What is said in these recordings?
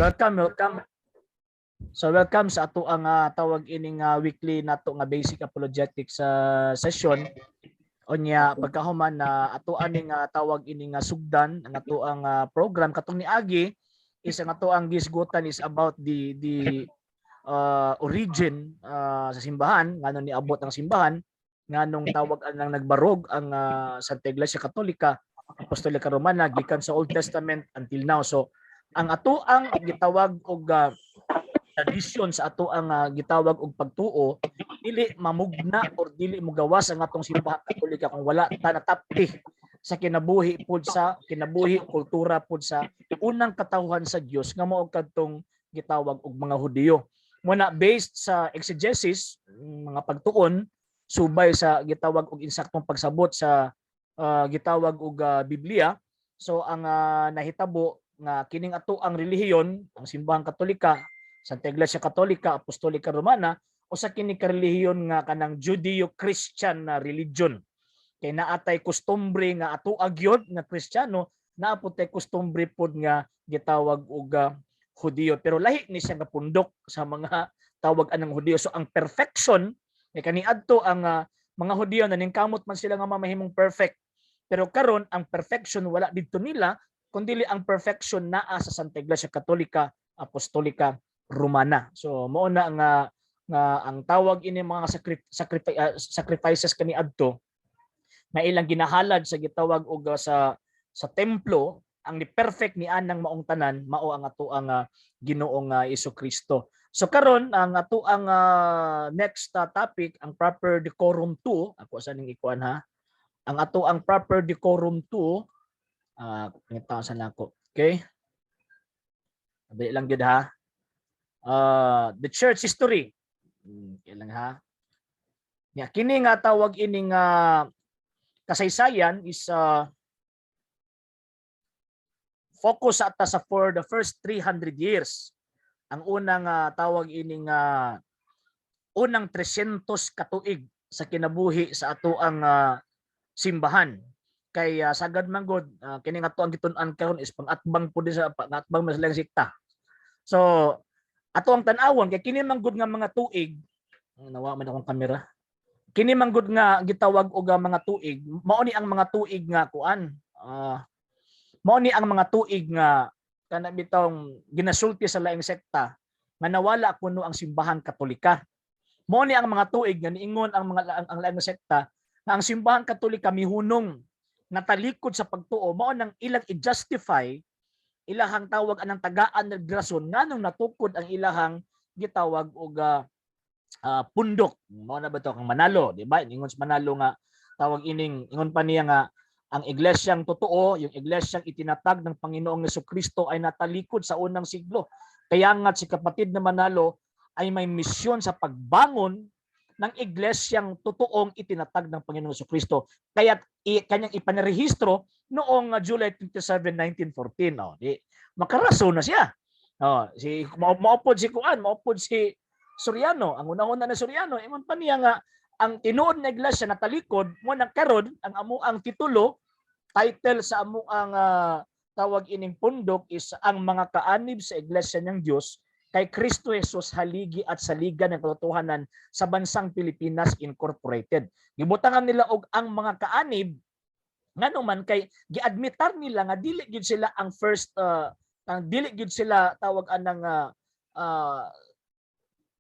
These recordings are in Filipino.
welcome. So welcome sa ato ang tawag ining weekly nato nga basic apologetics session. Onya pagkahuman na ato aning tawag ining sugdan ang ato ang program katong niagi is ang ato ang gisgutan is about the origin sa simbahan, ngano niabot ang simbahan, nganong tawag ang nagbarog ang Santa Iglesia Katolika, Apostolika Romana gikan sa Old Testament until now. So ang ato ang gitawag og tradisyon sa ato ang gitawag og pagtuo dili mamugna or dili mogawas ang atong simbahan Katolika kung wala ta natapti sa kinabuhi pud sa kinabuhi kultura pud sa unang katawhan sa Dios nga mao kadtong gitawag og mga Hudiyo. Muna based sa exegesis, mga pagtuon subay sa gitawag og insaktong pagsabot sa gitawag og Biblia. So ang nahitabo nga kining ato ang relihiyon, ang simbahan Katolika, Santa Iglesia Katolika, Apostolika Romana, o sa kini ka relihiyon nga kanang Judeo-Christian na religion. Kay naatay kustombre nga ato agyod nga Kristiyano, naaputay kustombre pod nga gitawag og Hudiyo. Pero lahi ni siya nga pundok sa mga tawag anang Hudiyo. So ang perfection kay kaniadto ang mga Hudiyo na ningkamot man sila nga mamahimong perfect. Pero karon ang perfection wala didto nila kundi ang perfection naa sa Santa Iglesia Katolika, Apostolika Romana. So mao na ang tawag ini mga sacrifices kaniadto na ilang ginahalad sa gitawag og sa templo, ang ni perfect ni anang maong tanan mao ang ato ang Ginoong Jesucristo. So karon ang ato ang next topic, ang proper decorum 2. Ako sa ning ikuan ha. Ang ato ang proper decorum 2 pangitaon na ako. Okay? Dali lang gyud ha. The church history. Kailang ha. Ya kini nga tawag ining kasaysayan is focus ata sa for the first 300 years. Ang unang tawag ining unang 300 katuig sa kinabuhi sa ato ang simbahan. Kay sagad man gud kini nga ato ang gitun-an karon is pangatbang pud sa pangatbang mas lang sikta. So ato ang tan-awon kay kini man gud nga mga tuig, nawa man akong kamera. Kini man gud nga gitawag og mga tuig, mao ni ang mga tuig nga kuan. Mao ni ang mga tuig nga kana bitong ginasulti sa laing sekta nga nawala kuno ang simbahan Katolika. Mao ni ang mga tuig nga niingon ang mga ang laing sekta nga ang simbahan Katolika mihunong natalikod sa pagtuo, mao nang ilang i-justify ilahang tawag anang tagaan ng rason nganong natukod ang ilahang gitawag og pundok. Mao na ba to kang Manalo, di ba? Ingon sa Manalo nga tawag ining ingon pa niya nga ang iglesyang totoo, yung iglesyang itinatag ng Panginoong Jesucristo ay natalikod sa unang siglo. Kaya nga si kapatid na Manalo ay may misyon sa pagbangon ng iglesyang totoong itinatag ng Panginoong Jesucristo. Kaya kanyang ipanarehistro noong July 27, 1914. Di makaraso na siya. Si maupod si Kuan, maupod si Soriano, ang unang-una na Soriano, ingon pa niya nga ang tinuod na iglesia natalikod mo nang karon ang amuang titulo, title sa amuang tawag ining pundok is ang mga kaanib sa iglesia ng Dios kay Kristo Jesus haligi at saligan ng katotohanan sa bansang Pilipinas Incorporated. Gibutangan nila og ang mga kaanib ngano man kay giadmitar nila nga dili gyud sila ang first dili gyud sila tawag anang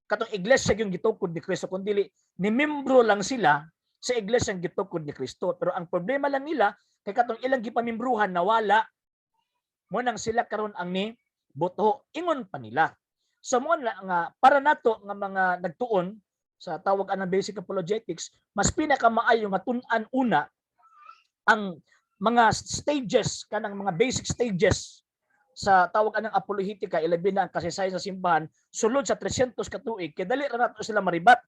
katong iglesia yung gitukod ni Kristo kundi ni membro lang sila sa iglesia yung gitukod ni Kristo. Pero ang problema lang nila kay katong ilang gipamimbruhan nawala mo nang sila karon ang ni boto ingon pa nila. So mo na nga para nato nga mga nagtuon sa tawag anang basic apologetics, mas pinakamaayo nga tun-an una ang mga stages kanang mga basic stages sa tawag anang apologetika, ilabi na ang kasaysayan sa simbahan sulod sa 300 katuig kay dali ra nato sila maribat,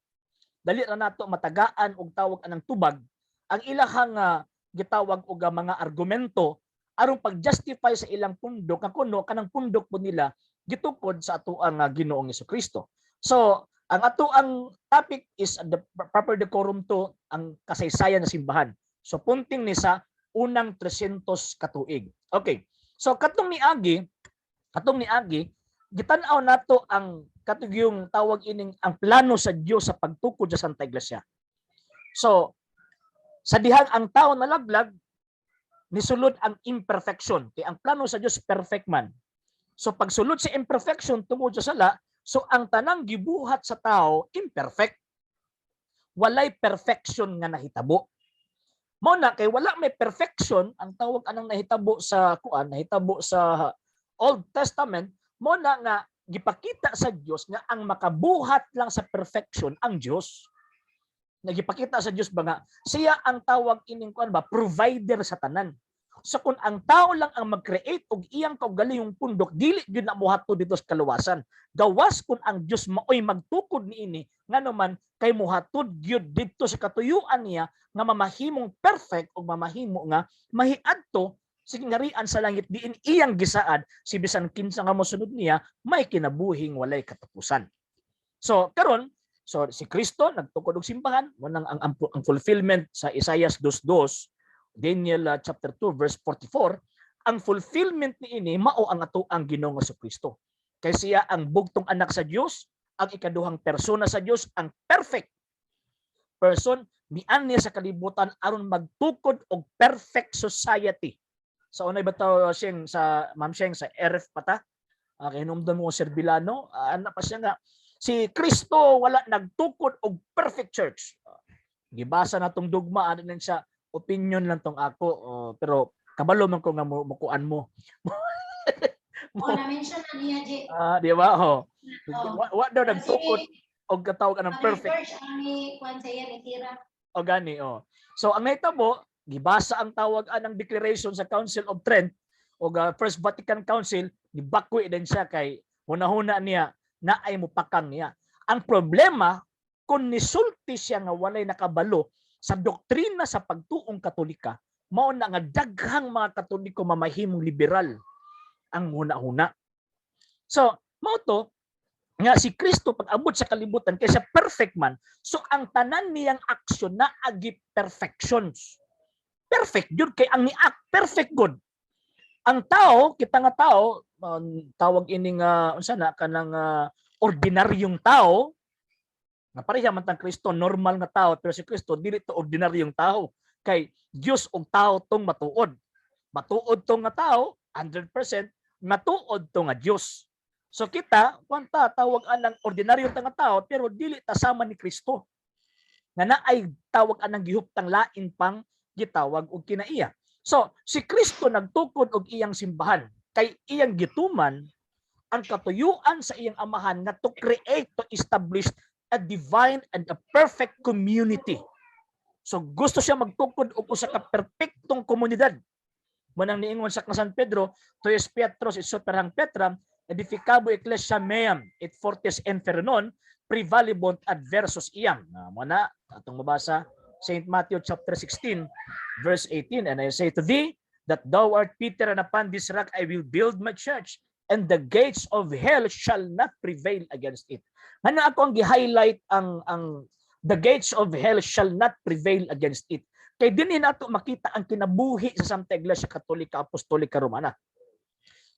dali ra nato matagaan og tawag anang tubag ang ilahang gitawag og mga argumento aron pag-justify sa ilang pundok nga kuno kanang pundok po nila gitukod sa ato ang Ginoong Jesucristo. So ang ato ang topic is the proper decorum to ang kasaysayan ng simbahan. So punting ni sa unang 300 katuig. Okay. So katong niagi gitan-aw nato ang katugyong tawag ining ang plano sa Dios sa pagtukod sa Santa Iglesia. So, sa dihang ang tao nalaglag, nisulod ang imperfection. Kaya ang plano sa Dios perfect man. So pagsulod sa imperfection tungod sa sala, so ang tanang gibuhat sa tao imperfect. Walay perfection nga nahitabo. Mao na kay wala may perfection ang tawag anang nahitabo sa kuan, nahitabo sa Old Testament, mo na nga gipakita sa Dios nga ang makabuhat lang sa perfection ang Dios. Nagipakita sa Dios ba nga siya ang tawag ining kuan ba provider sa tanan. So kung ang tao lang ang mag-create og iyang kaugalingong pundok, dili gyud na mohatod dito sa kaluwasan. Gawas kung ang Dios maoy magtukod niini nganuman kay mohatod gyud dito sa katuyuan niya nga mamahimong perfect o mamahimo nga mahiadto sa ngarian sa langit diin iyang gisaad si bisan kinsa nga mosunod niya may kinabuhing walay katapusan. So karon si Kristo nagtukod og simbahan mo nang ang fulfillment sa Isaiah 2:2, Daniel chapter 2 verse 44, ang fulfillment niini mao ang ato ang Ginoong Jesucristo. Kay siya ang bugtong anak sa Dios, ang ikaduhang persona sa Dios, ang perfect person mian niya sa kalibutan aron magtukod og perfect society. Sa unay bataw siyang sa Ma'am Sheng sa RF pata, hinumdum mo Sir Bilano, ana pa siya nga si Kristo wala nagtukod og perfect church. Gibasa na tong dugma ano nang siya opinion lang tong ako pero kabalo man ko nga mukuan mo. Na-mention na niya J. Di ba ho? What daw nagtukod og katawag anang perfect. Church ani kwan sa iya ni Tira. O gani So ang nahitabo gibasa ang tawag anang declaration sa Council of Trent o First Vatican Council, gibakoy din siya kay hunahuna niya na ay mupakang niya. Ang problema kung nisulti siya nga walay nakabalo sa doktrina sa pagtuong Katolika, mao na nga daghang mga Katoliko mamahimong liberal ang huna-huna. So, mao to nga si Kristo pag abot sa kalibutan kay siya perfect man, so ang tanan niyang aksyon na agi perfections. Perfect jud kay ang ni-act perfect good. Ang tao, kita nga tao, tawag ining unsa na kanang ordinaryong tao, nga pareha man tang Kristo normal nga tao, pero si Kristo dili to ordinaryong tao kay Dios og tao tong matuod. Matuod tong nga tao 100%, matuod to nga Dios. So kita kwanta tawag anang ordinaryo nga tao pero dili ta sama ni Kristo. Nga naay tawag anang gihuptang lain pang gitawag og kinaiya. So si Kristo nagtukod og iyang simbahan kay iyang gituman ang katuyuan sa iyang amahan nga to create, to establish a divine and a perfect community. So gusto siya magtukod og usa ka perpektong komunidad. Manang niingon sa San Pedro, Tois Petros et superang Petram, edificabo ecclesia meam et fortes infernon, prevalibont adversus iam. Muna atong mabasa St. Matthew chapter 16 verse 18, and I say to thee that thou art Peter, and upon this rock I will build my church, and the gates of hell shall not prevail against it. Ano ako ang gi-highlight ang the gates of hell shall not prevail against it. Kay dinhi nato makita ang kinabuhi sa Santa Iglesia Katolika Apostolika Romana.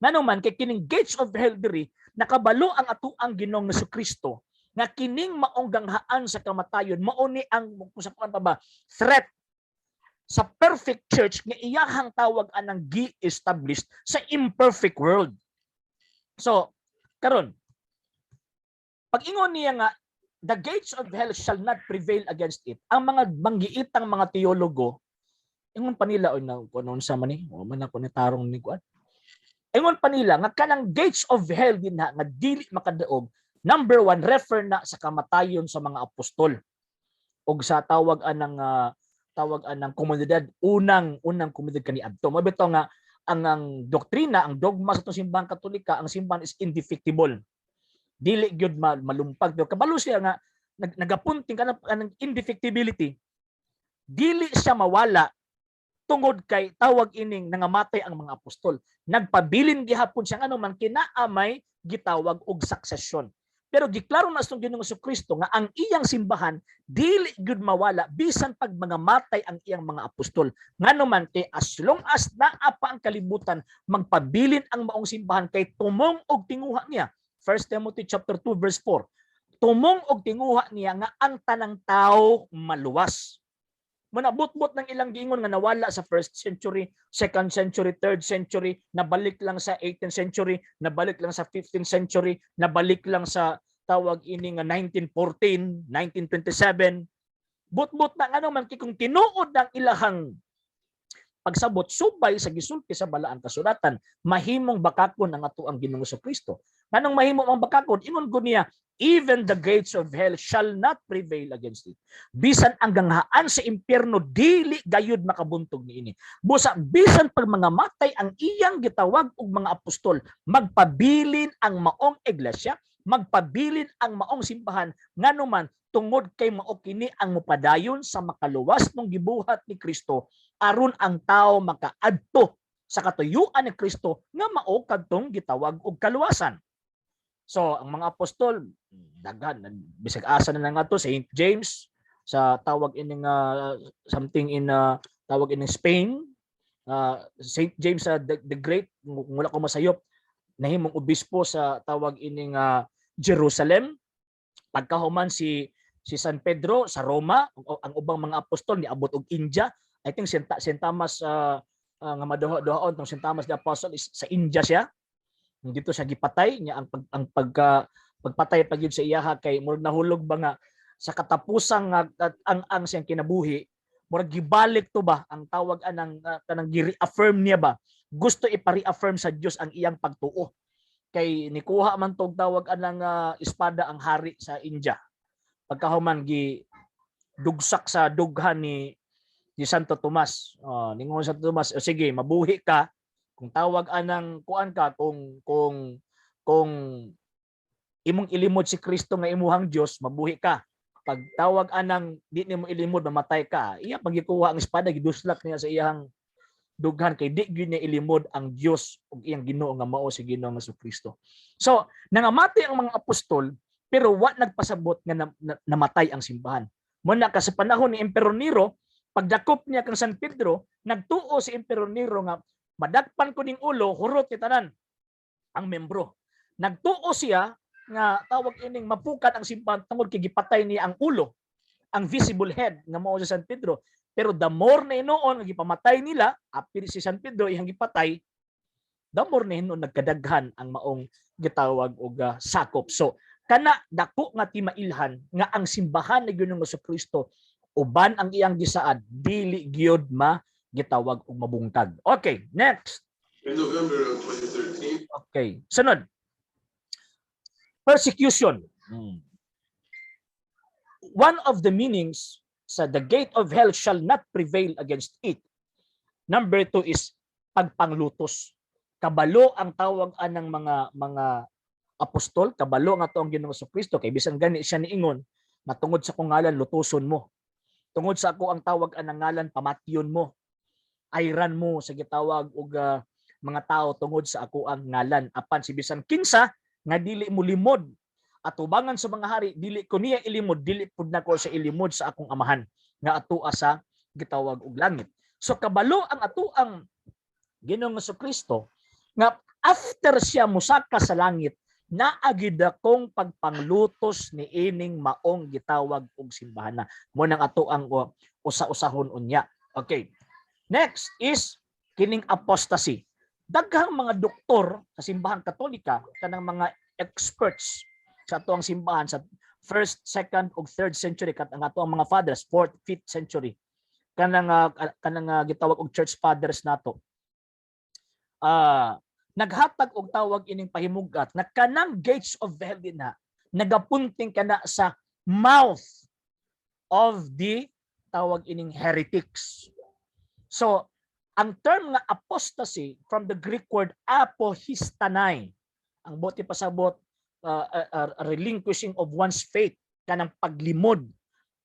Nanuman kay kining gates of hell diri nakabalo ang atuang Ginoong Jesucristo nga kining maong ganghaan sa kamatayon mao ni ang kusakuan pa ba threat sa perfect church nga iyahang tawag anang gi-established sa imperfect world. So karon pag ingon niya nga the gates of hell shall not prevail against it, ang mga manggiitang mga teologo ingon pa nila na kuno sa man ni man ako ni tarong ni kuan. Ingon pa nila nga kanang gates of hell din nga dili makadaog. Number one, refer na sa kamatayon sa mga apostol o sa tawag anang komunidad, unang komunidad kaniadto. Mabito nga ang doktrina, ang dogma sa itong simbahan Katolika, ang simbahan is indefectible. Dili gyud malumpag. Pero kabalo siya nga nagapunting kanang indefectibility. Dili siya mawala tungod kay tawag ining nangamatay ang mga apostol. Nagpabilin gihapon siya ano man kinaamay gitawag og succession. Pero giklaro na sa Ginoong Jesucristo nga ang iyang simbahan dili gyud mawala bisan pag mga matay ang iyang mga apostol. Nganuman kay as long as naa pa ang kalibutan magpabilin ang maong simbahan kay tumong og tinguha niya 1 Timothy chapter 2 verse 4. Tumong og tinguha niya nga ang tanang tao maluwas. Manabot-bot ng ilang giingon nga nawala sa 1st century, 2nd century, 3rd century, nabalik lang sa 18th century, nabalik lang sa 15th century, nabalik lang sa tawag ini nga 1914, 1927. Bot-bot na ano man kung tinuod ng ilahang pagsabot subay sa gisulti sa balaang kasulatan, mahimong bakakon ang ato ang Ginoong Kristo. Nganong mahimong ang bakakon? Ingon ko niya, even the gates of hell shall not prevail against it. Bisan ang ganghaan sa impyerno, dili gayud makabuntog niini. Busa, bisan pag mga matay ang iyang gitawag og mga apostol, magpabilin ang maong iglesia, magpabilin ang maong simbahan, nganuman tungod kay mao kini ang mupadayon sa makaluwas ng gibuhat ni Kristo, aron ang tao makaadto sa katuyuan ni Kristo nga mao kadtong gitawag og kaluwasan. So ang mga apostol daghan bisag asa na nga to, Saint James sa tawag ining something in tawag in Spain, Saint James the Great, wala ko masayop, nahimong obispo sa tawag ining Jerusalem. Pagkahuman si San Pedro sa Roma, ang ubang mga apostol ni abot og India. I think Saint Thomas nga maduha-duhaon tong Saint Thomas the Apostle is sa India siya. Dito siya gipatay niya ang pagpatay pagyud sa iyaha kay murag nahulog ba nga sa katapusang ang siyang kinabuhi, murag gibalik to ba ang tawag anang kanang gi-reaffirm niya ba, gusto ipa-reaffirm sa Dios ang iyang pagtuo. Kay nikuha man tog tawag anang espada ang hari sa India. Pagkahuman gi dugsak sa dughan ni Santo Tomas. Ningon Santo Tomas, sige, mabuhi ka kung tawag anang kuan ka, kung imong ilimod si Kristo nga imuhang Dios, mabuhi ka. Pag tawag anang di nimo ilimod, mamatay ka. Iya pagikuha ang espada, giduslak niya sa iyang dughan kay di gyud niya ilimod ang Dios ug iyang Ginoo nga mao si Ginoong Kristo. So, nangamatay ang mga apostol pero wa nagpasabot nga namatay ang simbahan. Muna ka sa panahon ni Emperor Nero, pagdakop niya kang San Pedro, nagtuo si Emperor Nero nga madagpan ko ning ulo, hurot ni tanan ang membro. Nagtuo siya nga tawag ining mapukat ang simbahan tungod kay gipatay niya ang ulo, ang visible head nga mao sa San Pedro. Pero the more na inoon nga gipamatay nila, apil si San Pedro iyang gipatay, the more na hinon nagkadaghan ang maong gitawag og sakop. So kana dako nga timailhan nga ang simbahan ni Ginoong Kristo uban ang iyang gisaad, dili gyud gitawag og mabungkag. Okay, next. In November of 2013. Okay, sunod. Persecution. One of the meanings sa the gate of hell shall not prevail against it. Number 2 is pagpanglutos. Kabalo ang tawag anang mga apostol, kabalo nga to ang Ginoong Kristo kay bisan gani siya niingon na tungod sa kong ngalan lutuson mo. Tungod sa ako ang tawag anang ngalan pamatyon mo. Ayran mo sa gitawag og mga tao tungod sa ako ang ngalan. Apan si bisan kinsa nga dili mo limod at ubangan sa mga hari, dili ko niya ilimod, dili pud nako sa ilimod sa akong amahan nga atua sa gitawag og langit. So kabalo ang ato ang Ginoong Kristo nga after siya musaka sa langit, naagid akong pagpanglutos ni ining maong gitawag og simbahan. Mo nang ato ang usa-usahon unya. Okay. Next is kining apostasy. Daghang mga doktor sa simbahang Katolika kanang mga experts sa ato ang simbahan sa 1st, 2nd ug 3rd century kat ang ato ang mga fathers 4th, 5th century kanang gitawag og church fathers nato. Naghatag og tawag ining pahimugat na kanang gates of hell na nagapunting kana sa mouth of the tawag ining heretics. So ang term nga apostasy from the Greek word apohistanai, ang buti pasabot relinquishing of one's faith, kanang paglimod,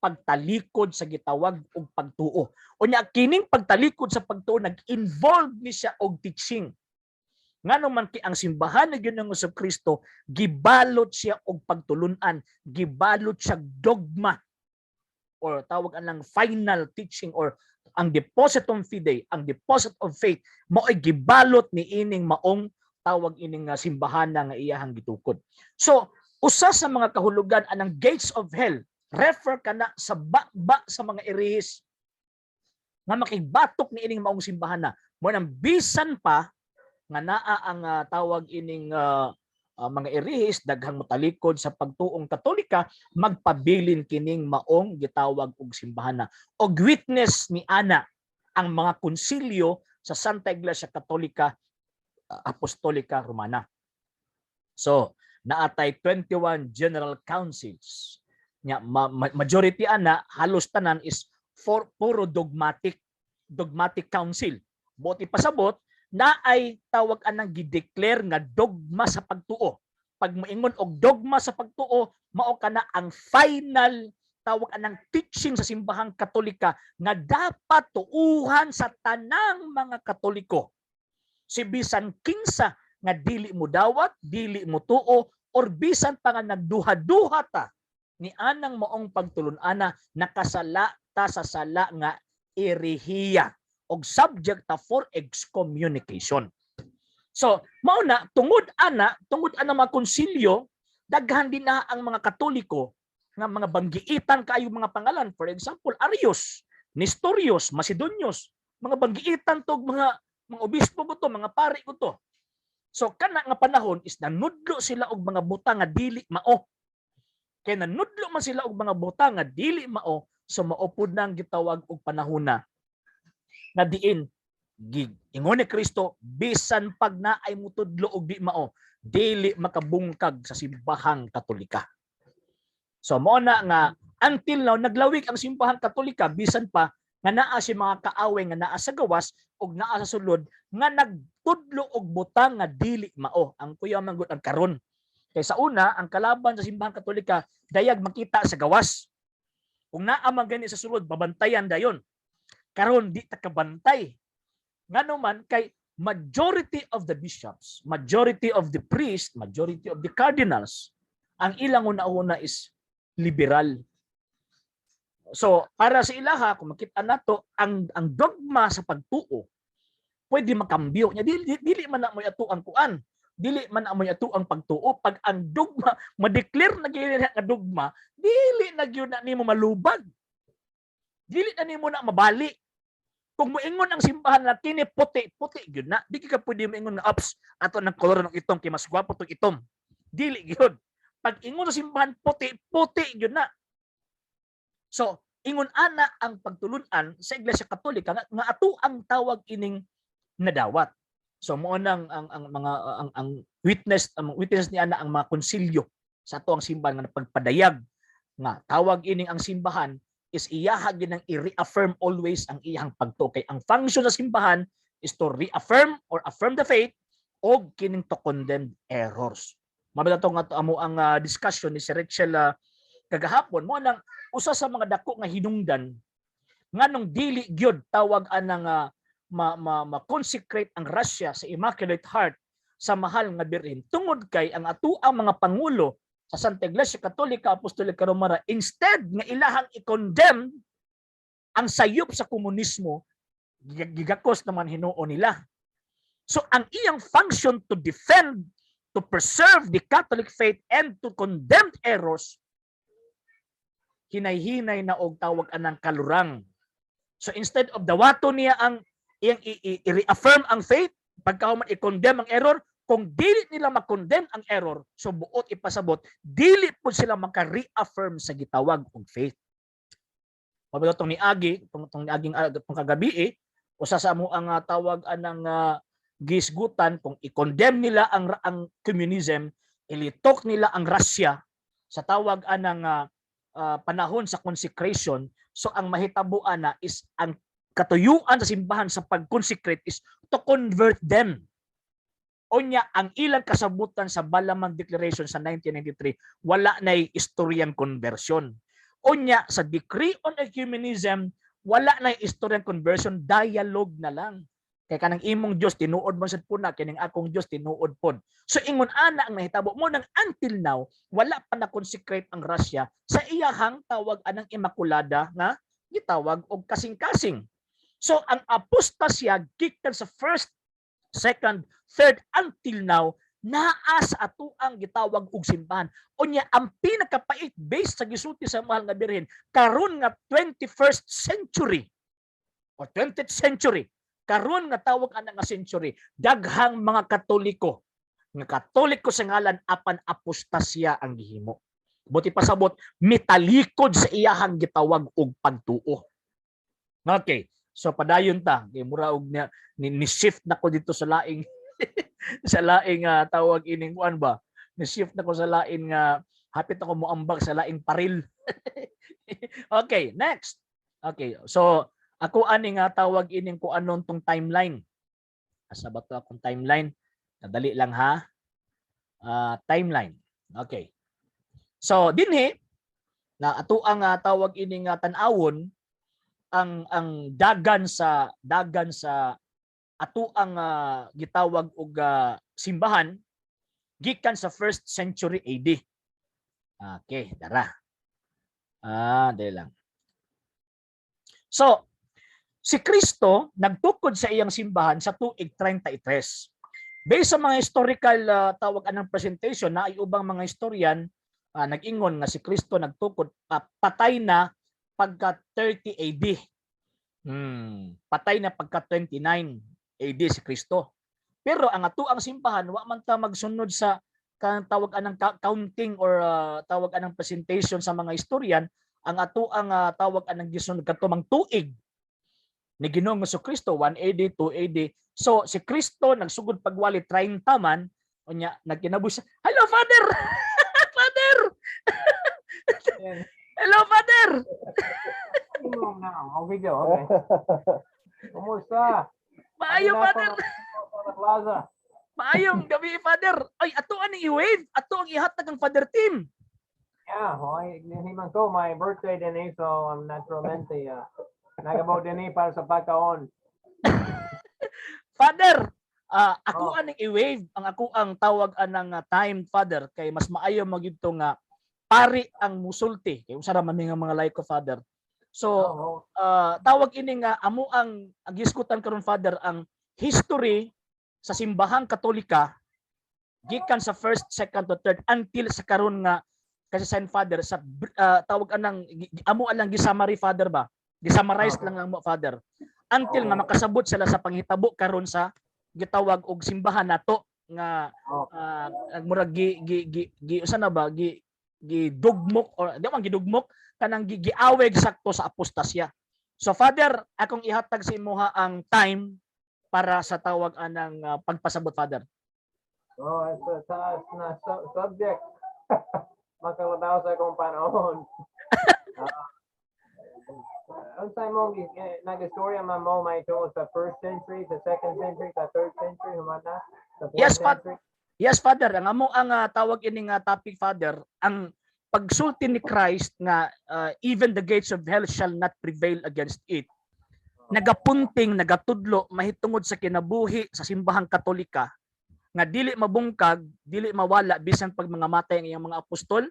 pagtalikod sa gitawag og pagtuo. Unya kining pagtalikod sa pagtuo nag-involve ni siya og teaching. Ngano man kay ang simbahan ni Ginoong Kristo gibalot siya og pagtulunan, gibalot siya dogma or tawag anang final teaching or ang depositum fidei, ang deposit of faith, mao'y gibalot ni ining maong tawag ining simbahana nga iyahang gitukod. So usa sa mga kahulugan anang gates of hell, refer kana sa baba sa mga irihis nga makigbatok ni ining maong simbahana. Mo nang bisan pa nga naa ang tawag ining mga irihis daghang motalikod sa pagtuong Katolika, magpabilin kining maong gitawag og simbahana. Og witness ni ana ang mga konsilyo sa Santa Iglesia Katolika Apostolika Romana. So, naatay 21 general councils. Majority ana halos tanan is puro dogmatic council. Buti pasabot na ay tawag anang gideclare nga dogma sa pagtuo. Pag moingon og dogma sa pagtuo, mao kana ang final tawag anang teaching sa simbahang Katolika nga dapat tuuhan sa tanang mga Katoliko. Si bisan kinsa nga dili mo dawat, dili mo tuo, or bisan pa nga nagduha-duha ta ni anang maong pagtulun-ana, nakasala ta sa sala nga erehiya og subject ta for excommunication. So, mauna tungod ana mga konsilyo, daghan din na ang mga Katoliko nga mga banggiitan kaayo mga pangalan. For example, Arius, Nestorius, Macedonius, mga banggiitan tog mga obispo ko to, mga pari ko to. So kana nga panahon is nanudlo sila og mga buta nga dili mao. Kay nanudlo man sila og mga buta nga dili mao, so maupod nang gitawag og panahona nga diin ingon ni Kristo bisan pag naay mutudlo og di mao, dili makabungkag sa simbahang Katolika. So mao na nga until now naglawig ang simbahang Katolika bisan pa nga naa si mga kaaway nga naa sa gawas ug naa sa sulod nga nagtudlo og butang nga dili mao. Ang kuya manggod ang karon. Kay sa una ang kalaban sa simbahang Katolika dayag makita sa gawas. Kung naa man gani sa sulod babantayan dayon. Karon di ta kabantay. Ngano man kay majority of the bishops, majority of the priests, majority of the cardinals, ang ilang una-una is liberal. So, para sa ilaha, kung makita nato ang dogma sa pagtuo, pwede makambyo. Dili man na mo ato ang kuan. Dili man na mo ato ang pagtuo. Pag ang dogma, ma-declare na gyud nga dogma, dili na gyud na nimo malubag. Dili na nimo na mabali. Kung moingon ang simbahan na kini puti gyud na, di ka pwede moingon nga ups ato ng kolor ng itom kay mas gwapo tong itom. Dili gyud. Pag ingon sa simbahan puti gyud na. So, ingon ana ang pagtulunan sa Iglesia Katolika nga ato ang tawag ining nadawat. So mo nang ang witness ni ana ang mga konsilyo sa ato ang simbahan nga pagpadayag nga tawag ining ang simbahan is iyaha ginang i-reaffirm always ang iyang pagtuo. Kay ang function sa simbahan is to reaffirm or affirm the faith o kining to condemn errors. Mabala to nga amo ang discussion ni Sir Rachel kagahapon mo nang usa sa mga dako nga hinungdan nganong dili gyud tawag anang ma-consecrate ang Russia sa Immaculate Heart sa mahal nga birhen tungod kay ang ato ang mga pangulo sa Santa Iglesia Katolika Apostolika Romana instead nga ilahang i-condemn ang sayop sa komunismo, gigakos naman Hinuo nila. So ang iyang function to defend, to preserve the Catholic faith and to condemn errors, hinay-hinay na og tawag anang kalurang. So instead of dawato niya ang iyang i-reaffirm ang faith, pagkahuman i-condemn ang error, kung dili nila ma-condemn ang error, so buot ipasabot, dili po sila maka-reaffirm sa gitawag og faith. Mabigat tong niagi, tong niaging kagabi usa sa amo ang tawag anang gisgutan kung i-condemn nila ang communism, ilitok nila ang Russia sa tawag anang panahon sa consecration, so ang mahitabuan na is ang katuyuan sa simbahan sa pag-consecrate is to convert them. Onya ang ilang kasabutan sa Balamang Declaration sa 1993, wala na historian conversion. Onya sa Decree on Ecumenism, wala na historian conversion, dialogue na lang. Kay kanang imong Dios tinuod mo sad puna, kining akong Dios tinuod pod. So ingon ana ang nahitabo mo nang until now wala pa na consecrate ang Russia sa iyahang tawag anang Immaculada nga gitawag og kasing-kasing. So ang apostasya gikan sa first second, third, until now, naa sa ato ang gitawag og simbahan. Unya ang pinakapait based sa gisulti sa mahal nga birhen karon nga 21st century o 20th century, karon nga tawag ana nga century, daghang mga Katoliko sa ngalan apan apostasya ang gihimo. Buti pasabot mitalikod sa iyahang gitawag og pagtuo. Okay. So padayon ta, kay mura og ni shift na ko dito sa laing sa laing tawag ining kuan ba? Ni shift na ko sa laing hapit ako moambag sa laing paril. Okay, next. Okay. So ako ani nga tawag ining kuanon tong timeline. Asa ba to akong timeline? Nadali lang ha. Timeline. Okay. So dinhi na ato ang tawag ining tan-awon ang dagan sa ato ang gitawag og simbahan gikan sa 1st century AD. Okay, dara. Dali lang. So, si Kristo nagtukod sa iyang simbahan sa tuig 33. Based sa mga historical tawag anang presentation na ay ubang mga historian nag-ingon nga si Kristo nagtukod patay na pagka 30 AD. Patay na pagka 29 AD si Kristo. Pero ang ato ang simbahan wa man ta magsunod sa tawag anang counting or tawag anang presentation sa mga historian, ang ato ang tawag anang gisunod kadtong tuig ni Ginoong Jesucristo 1 AD, 2 AD. So si Kristo nagsugod pagwali 30 man unya nagkinabuhi. Hello Father. Father. Hello Father. Okay. Kumusta? Maayo Father. Maayong gabi Father. Ay ato ani i-wave, ato ang ihatag ang Father team. Yeah, himang ko my birthday din so I'm naturalmente nagabaw din para sa pagkaon. Father, ako aning i-wave ang ako ang tawag anang time Father kay mas maayo magidto nga pari ang musulti kay usa ra man nga mga like ko Father. So tawag ini nga amo ang giskutan karon Father ang history sa simbahang Katolika gikan sa 1st, 2nd to 3rd until sa karon nga kasi Saint Father sa tawag anang amo lang gisamary Father ba? Gisummarize lang mo Father. Until nga makasabot sila sa panghitabo karon sa gitawag og simbahan nato nga murag usa na ba gidugmok or di man gidugmok kanang giaweg sakto sa apostasya. So Father, akong ihatag sa imuha ang time para sa tawag anang pagpasabot Father. It's na subject. Makalabaw sa akong panahon. Unsay mo nag-istorya man mo may tungkol sa 1st century, sa 2nd century, sa 3rd century, humana? Sa 4th century? Yes, Father. Ang amo ang tawag ining topic, Father, ang pagsulti ni Christ nga even the gates of hell shall not prevail against it. Nagapunting, nagatudlo, mahitungod sa kinabuhi sa simbahang Katolika nga dili mabungkag, dili mawala bisan pag mga matay ang iyang mga apostol,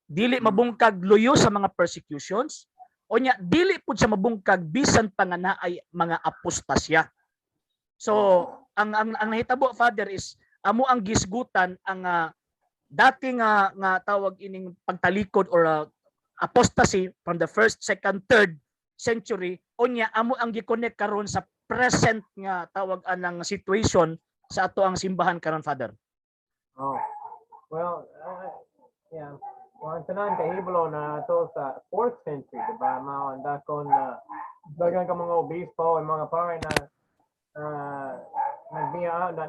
dili mabungkag luyo sa mga persecutions, o nya dili pud sa mabungkag bisan pa nga naay mga apostasya. So ang nahitabo Father is amo ang gisgutan ang dati nga tawag ining pagtalikod or apostasy from the 1st, 2nd, 3rd century unya amo ang gi-connect karon sa present nga tawag anang situation sa ato ang simbahan karon Father. Well, yeah. Well, tanan kahiblo na to sa 4th century, diba? Mao anda kon dagan ka mga obispo ang mga pare na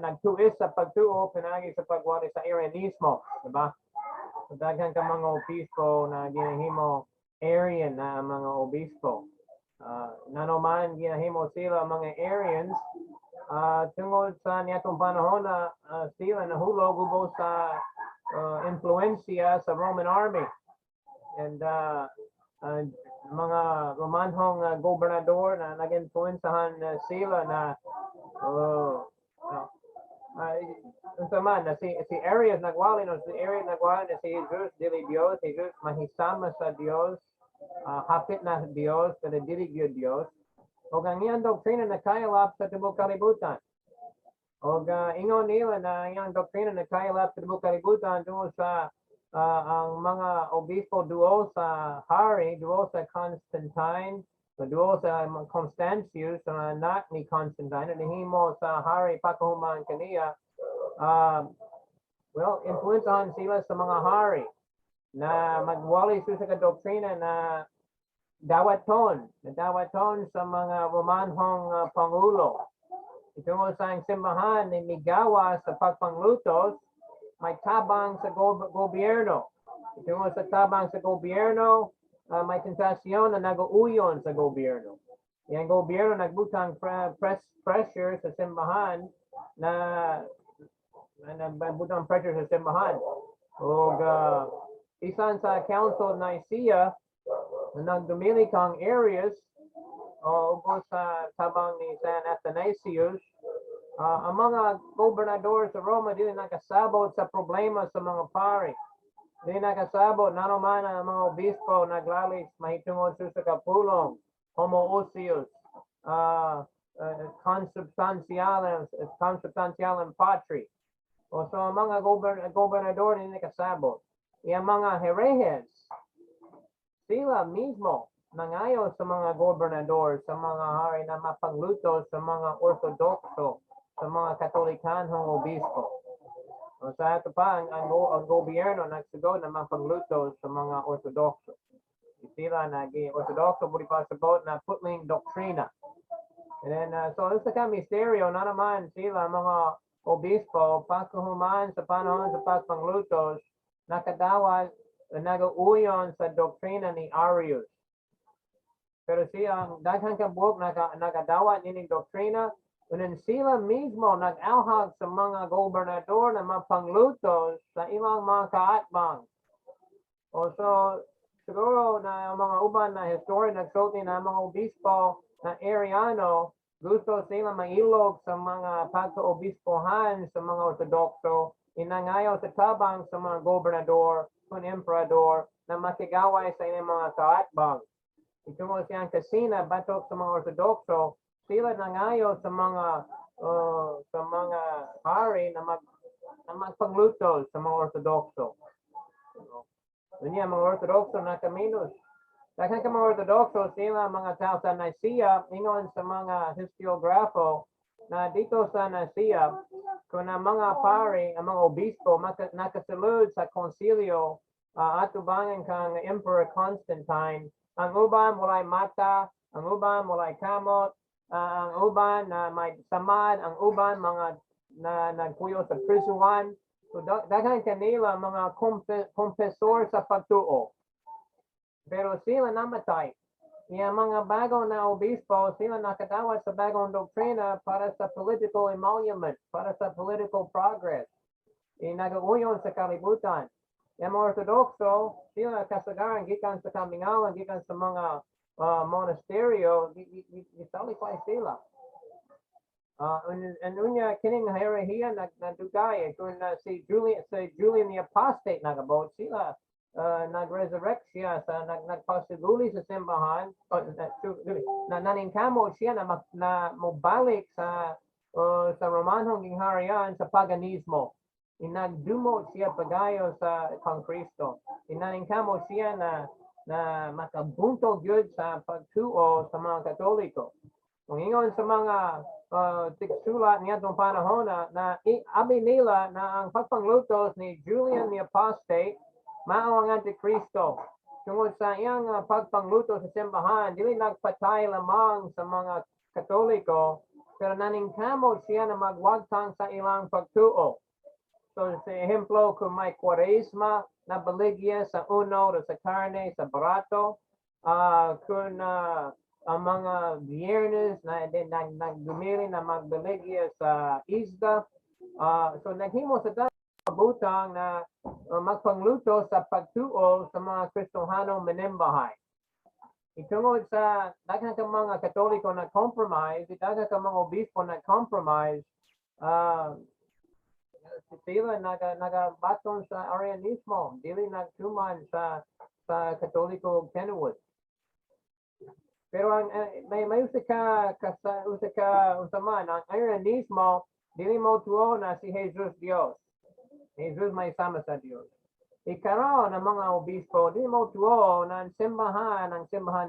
nagtuis sa pagtuo pinagi sa pagwari sa Arianismo, diba? So, dagan ka mga obispo na ginahimo Arian na mga obispo. Nanoman ginahimo sila mga Arians tungod sa niyatong panahon na sila nahulog ubos sa influensya sa Roman army and mga Romanhong gobernador na nag-influensahan sila na si Arias nagwali si Jesus dili Dios, Jesus mahisama sa Dios, hapit na Dios pero dili gyud Dios. O ang iyang doktrina na kailap sa tibuok kalibutan. O ingon nila na iyang doktrina na kailap sa kalibutan tungo sa ang mga obispo duo sa hari, duo sa Constantine, duo sa Constantius, na anak ni Constantine, na nahimo sa hari pakahuman kaniya. Well, influensahan sila sa mga hari na magwali sa doktrina na dawaton sa mga Romanhong pangulo. Itungo sa ang simbahan ni migawa sa pagpanglutos, may tabang sa gobyerno. Itungo sa tabang sa gobyerno, may tentasyon na nag-uuyon sa gobyerno. Yung gobyerno nagbutang pressure sa simbahan na nagbutang pressure sa simbahan. O isan sa Council of Nicaea na nagdumili kang areas ubos sa tabang ni San Athanasius, ang mga gobernador sa Roma dili nakasabot sa problema sa mga pari. Dili nakasabot naman ang mga obispo naglalis mahitungod sa kapulong, homoousios, consubstantialem patri. O so ang mga gobernador dili nakasabot. Yung mga herejes, sila mismo nangayo sa mga gobernador, sa mga hari na mapagluto sa mga ortodokso, sa mga katolikanhong obispo. O sa ito pa, ang gobyerno nagsugod na mapagluto sa mga ortodokso. Sila ortodokso budi pasabot na putling doktrina. And then, so isa ka misteryo na naman sila mga obispo pagkahuman sa panahon sa pagpanglutos nakadawat nag-uuyon sa doktrina ni Arius. Pero siya, daghang kabuok nagadawat nining doktrina, unan sila mismo nag-auhag sa mga gobernador na mapanglutos sa ilang mga kaatbang. O so, siguro na mga uban na historian nagsulti na mga obispo na Ariano, gusto sila mailog sa mga pagka-obispohan sa mga ortodokso, inangayaw sa tabang sa mga gobernador, kung emperador, na makigaway sa ilang mga kaatbang. Itungo siyang kasina batok sa mga ortodokso, sila nangayo sa mga hari na magpagluto sa mga ortodokso. Dunya mga ortodokso na kaminus. Daghang ka mga ortodokso sila mga tao sa Nicaea, ingon sa mga historiografo na dito sa Nicaea, kung ang mga pari, ang mga obispo nakasulod sa konsilyo atubangan kang Emperor Constantine, ang uban mulay mata, ang uban mulay kamot, ang uban na may samad, ang uban mga na nagpuyo sa prisuhan. So daghan kanila mga kompesor sa pagtuo. Pero sila namatay. Yung mga bagong na obispo, sila nakadawat sa bagong doktrina para sa political emolument, para sa political progress. Nag-uuyon sa kalibutan. Yung mga ortodokso, sila kasagaran, gikan sa kamingawan, gikan sa mga monasteryo, gisalipay sila. And unya kining hierarchy nagdugay kung si Julian the Apostate nagabot sila nag-resurrect siya sa nagpasiguli sa simbahan na naningkamot siya na mabalik sa Romanhong gingharian sa paganismo. Inagdumot siya pagayo sa kang Kristo. Inaningkamot siya na makabuntog yun sa pagtuo sa mga Katoliko. Kung ingon sa mga tiksulat niya itong panahon na abi nila na ang pagpanglutos ni Julian the Apostate mao ang Antikristo. Tungod sa iyang pagpangluto sa simbahan, dili nagpatay lamang sa mga Katoliko, pero naningkamot siya na magwagtang sa ilang pagtuo. So sa ehemplo, kung may kwaresma na baligya sa uno o sa karne, sa barato, kung ang mga biyernes na nagdumili na magbaligya sa isda, so naghimo sa butang na magpangluto sa pagtuo sa mga Kristohanong manimbahay. Itungod sa daghang ka mga Katoliko na compromise, daghang ka mga obispo na compromise, sila nagabaton sa Arianismo, dili nagtuman sa Katoliko Kenwood. Pero ang may usika ang Arianismo dili mo tuo na si Jesus Dios. Jesus may sama sa Dios. Ikaroon ng mga obispo, di mo tuo ng simbahan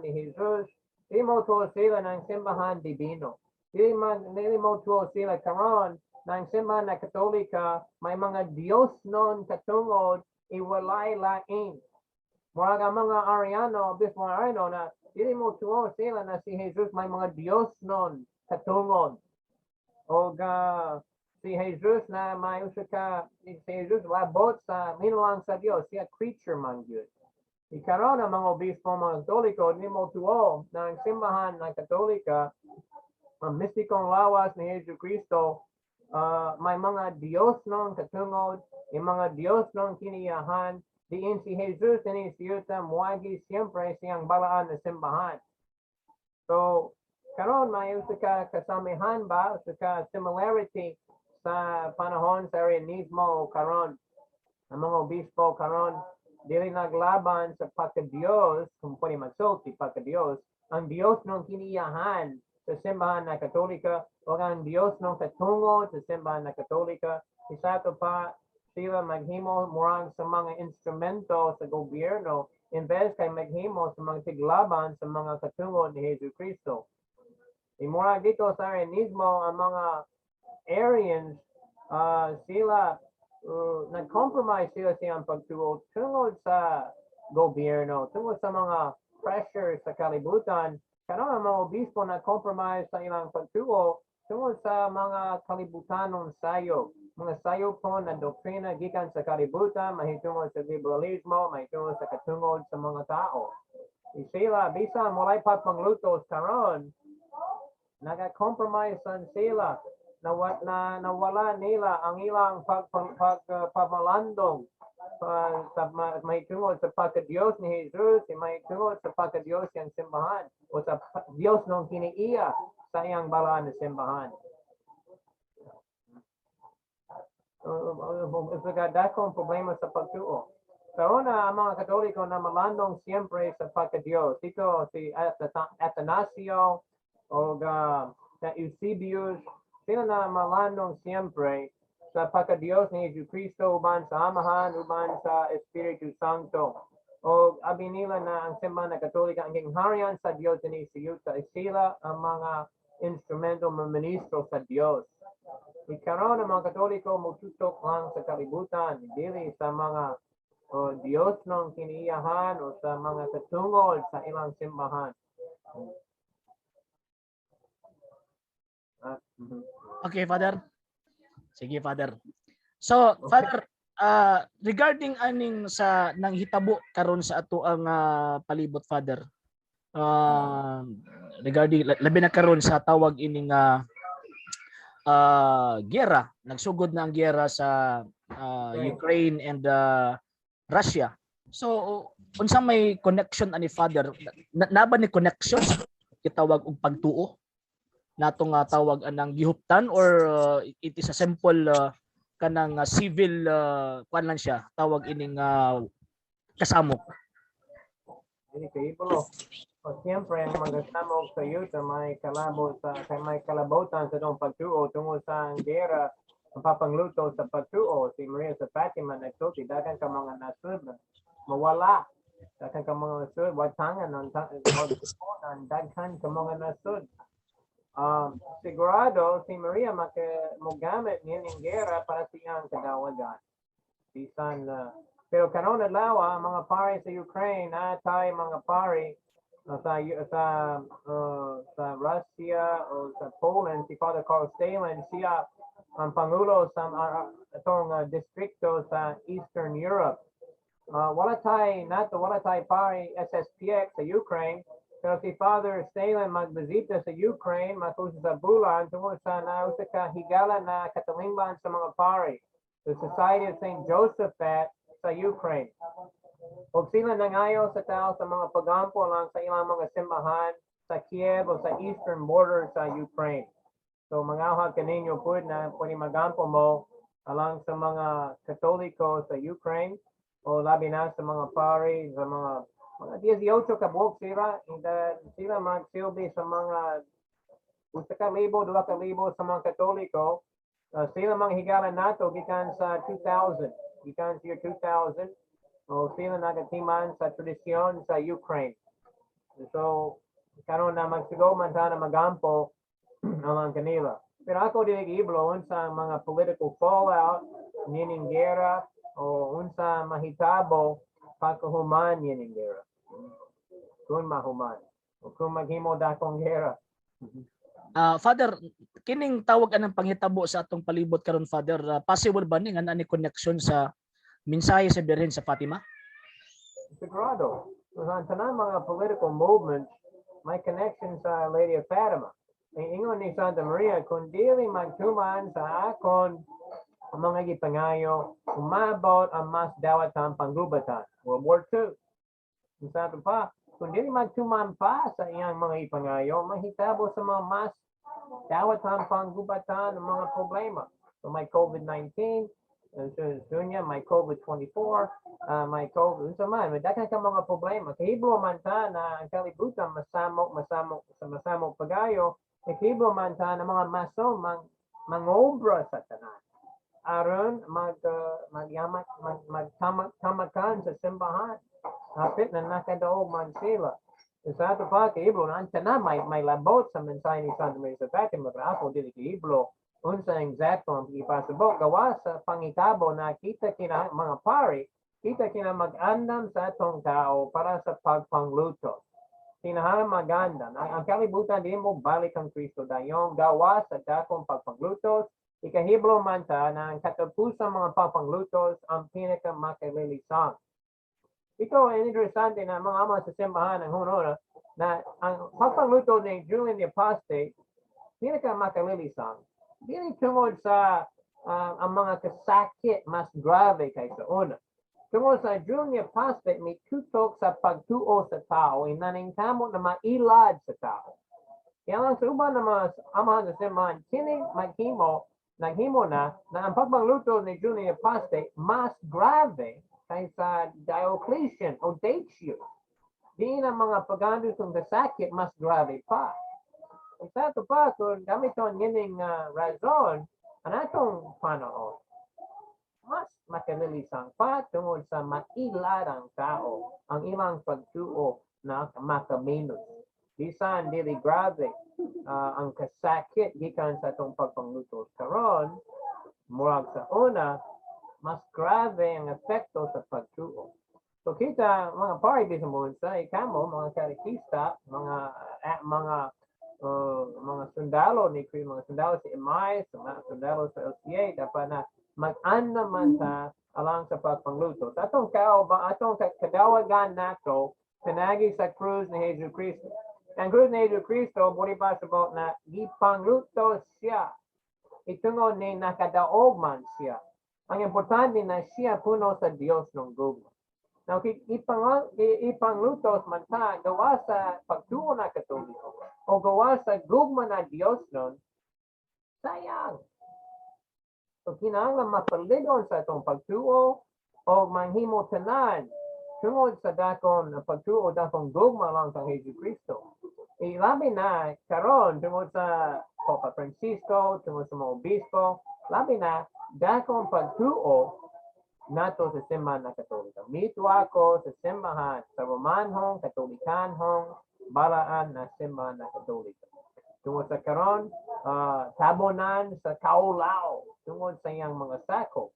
ni Jesus. Di mo tuo sila ng simbahan divino. Di mo tuo sila karon ng simbahan na Katolika, may mga Diyos non katungod, iwalay lain. Murag ang mga Ariano, obispo Ariano na di mo tuo sila na si Jesus may mga Diyos non katungod. O si Jesus na may usa ka si Jesus labot sa minulang sa Dios, siya creature man gyud. Ikaron ang mga obispo mga Katoliko ni mo tuo ng simbahan ng Katolika, ang mistikong lawas ni Jesus Kristo, may mga Diyos nung katungod, may mga Diyos nung kiniyahan, diin si Jesus ni siyuta muagi siyempre siyang balaan na simbahan. So, karon may usa ka kasamihan ba, usa ka similarity sa panahon sa Arianismo karon ang mga obispo karon dili naglaban sa pagka-Diyos kung pwede magsulti pagka-Diyos ang Diyos ng kiniyahan sa simbahan na Katolika o ang Diyos ng katungod sa simbahan na Katolika. Isa to pa sila maghimo murang sa mga instrumento sa gobyerno imbes kay maghimo sa mga tiglaban sa mga katungod ni Jesus Kristo. Murag dito sa Arianismo ang mga Arians, sila nag-compromise sila siyang pagtuo tungod sa gobyerno, tungod sa mga pressure sa kalibutan. Karon ang mga obispo nag-compromise sa ilang pagtuo tungod sa mga kalibutanong sayo. Mga sayo po na doktrina gikan sa kalibutan, mahitungod sa liberalismo, mahitungod sa katungod sa mga tao. Sila, bisan mulay pat panglutos karon, nag-compromise sila. Nawala nila ang ilang pagpamalandong may tungod sa pagka-Diyos ni Jesus, may tungod sa pagka-Diyos yung simbahan o sa Diyos nung kiniiya sa iyang balaan na simbahan. Dakong problema sa pagtuo. Sa una, ang mga Katoliko na malandong siyempre sa pagka-Diyos. Ito si Atanasio o Eusebius, sila na malandong siyempre sa pagka-Diyos ni Jesus Kristo uban sa Amahan, uban sa Espiritu Santo. O abi nila na ang simbahan na Katolika ang gingharian sa Diyos ni Siyuta, sila ang mga instrumento maministro sa Diyos. Ikaroon ang mga Katoliko mututok lang sa kalibutan, dili sa mga Diyos ng kiniyahan o sa mga katungod sa ilang simbahan. Okay, Father. Sige, Father. So, Father, regarding aning sa nang hitabo karon sa ato ang palibot, Father. Regarding labi na karon sa tawag ining giyera, nagsugod na ang giyera sa Ukraine and Russia. So, unsa may connection ani Father? Naba ni connection kitawag og pagtuo? Natong tawag anang gihuptan or it is a simple kanang civil kwan lang siya tawag ining kasamok. Hindi kayo o siyempre ang magasamok sa yuta may kalabotan sa itong pagtuo tungkol sa gera ang papangluto sa pagtuo. Si Maria sa Fatima nagsulti dagan ka mga nasud mawala dagan ka mga nasud watangan ang daghan ka mga nasud. Sigurado si Maria mogamit niya ng gera para siyang kadawagan. Bisan pero karon adlaw mga pari sa Ukraine atay mga pari sa Russia o sa Poland si Father Carl Stalin siya ang pangulo sa itong distrikto sa Eastern Europe. Wala tay pari SSPX sa Ukraine. Pero si Father Stalin magbisita sa Ukraine, matusa sa bulan, tungkol sa nausa ka higala na katalingban sa mga pari. The Society of St. Josephat sa Ukraine. O sila nangayo sa tao sa mga pagampo lang sa ilang mga simbahan sa Kiev o sa eastern border sa Ukraine. So mangawag kaninyo po na pwede magampo mo alang sa mga Katoliko sa Ukraine o labi na sa mga pari, sa mga 18 kabuok sila magsilbi sa mga 1,000, 2,000 sa mga Katoliko Sila mga higala nato gikan sa 2000, gikan sa year 2000, o sila nagatiman sa tradisyon sa Ukraine. So karon na magsigo man sana magampo ang kanila. Pero ako dili giblo unsa mga political fallout nining gera o unsa mahitabo pagkahuman nining gera. Kung mahuman o kung maghimo dakong gera. Father, kining tawag anang panghitabo sa atong palibot karon Father, possible ba ni nga ani connection sa mensahe sa Birhen sa Fatima? Sigurado. So, sa tanang mga political movements, may connection sa Lady of Fatima. Ang ingon ni Santa Maria, kung dili magtuman sa akon ang mga gipangayo, umabot ang mas dawatan panggubatan. World War II. Ang sabi pa, kung dili magtuman pa sa iyang mga ipangayo, mahitabo sa mga mas dawatan panggubatan ng mga problema. So may COVID-19, Sunya, may COVID-24, may COVID, so man, may dakan ka mga problema. Kahiblo man ta na ang kalibutan masamok pagayo, kahiblo man ta na mga maso mangobra sa tanan. Aron magtamakan sa simbahan. Hapit na nakadaog man sila. Sa ato pa, kahiblo na ang tanan may labot sa mensahe ni Santa Maria sa Fatima, pero ako dili kahiblo unsa exacto ang ipasubok gawa sa pangitabo na kita kina mga pari, kita kina mag-andam sa atong tao para sa pagpangluto. Tinahan maganda. Ang kalibutan di mo balik ang Kristo dayon gawa sa dakong pagpanglutos. Ikahiblo man ta na ang katapusan mga pagpanglutos ang pinaka makalilisang. Ito ay interesante na mga ama sa simbahan ng hunora na ang pagpangluto ni Julian the Apostate pinaka makalilisang. Dili tungod sa ang mga kasakit mas grave kaysa una. Tungod sa Julian the Apostate may tutok sa pagtuo sa tao, inaningkamot na mailad sa tao. Kaya lang sa uban na mga amahan sa simbahan, kining naghimo na ang pagpangluto ni Julian the Apostate mas grave kaysa Diocletian o Decius. Di na mga pagandos ng kasakit mas grave pa. Sa ito pa, kung gamit ang yining razon, ang atong panahon, mas makalilisang pa tungod sa mailad ang tao, ang ilang pagtuo na makaminos. Bisan dili grabe ang kasakit gikan sa itong pagpangluto karon, murag sa una, mas grave ang epekto sa pagtuo. So kita, mga pari bisan mo sa ikamo, mga katekista, mga sundalo ni Kristo, mga sundalo sa MI, mga sundalo sa LCA, dapat na mag-an naman sa alang sa pagpangluto. Atong kadawagan nato, pinagi sa krus ni Jesus Cristo. Ang krus ni Jesus Cristo, muli pa sabot na gipangluto siya. Itungo ni nakadaog man siya. Ang importante na siya puno sa Diyos ng gugma. Now, ipanglutos man ta, gawa sa pagtuo na Katoliko, o gawa sa gugma na Diyos nun, sayang. So, kinahanglan mapaligon sa itong pagtuo, o manghimo tanan, tungod sa dakon pagtuo, dakong gugma lang sa Jesus Cristo. Labi na, karon tungod sa Papa Francisco, tungod sa mga obispo, labi na, dakong pagtuo, nato sa simbahan na Katolika. Mito ako sa simbahan, sa Romanhong, Katolikanhong, balaan na simbahan na Katolika. Tungod sa karon, tabonan sa kaulaw, tungod sa iyang mga sakop.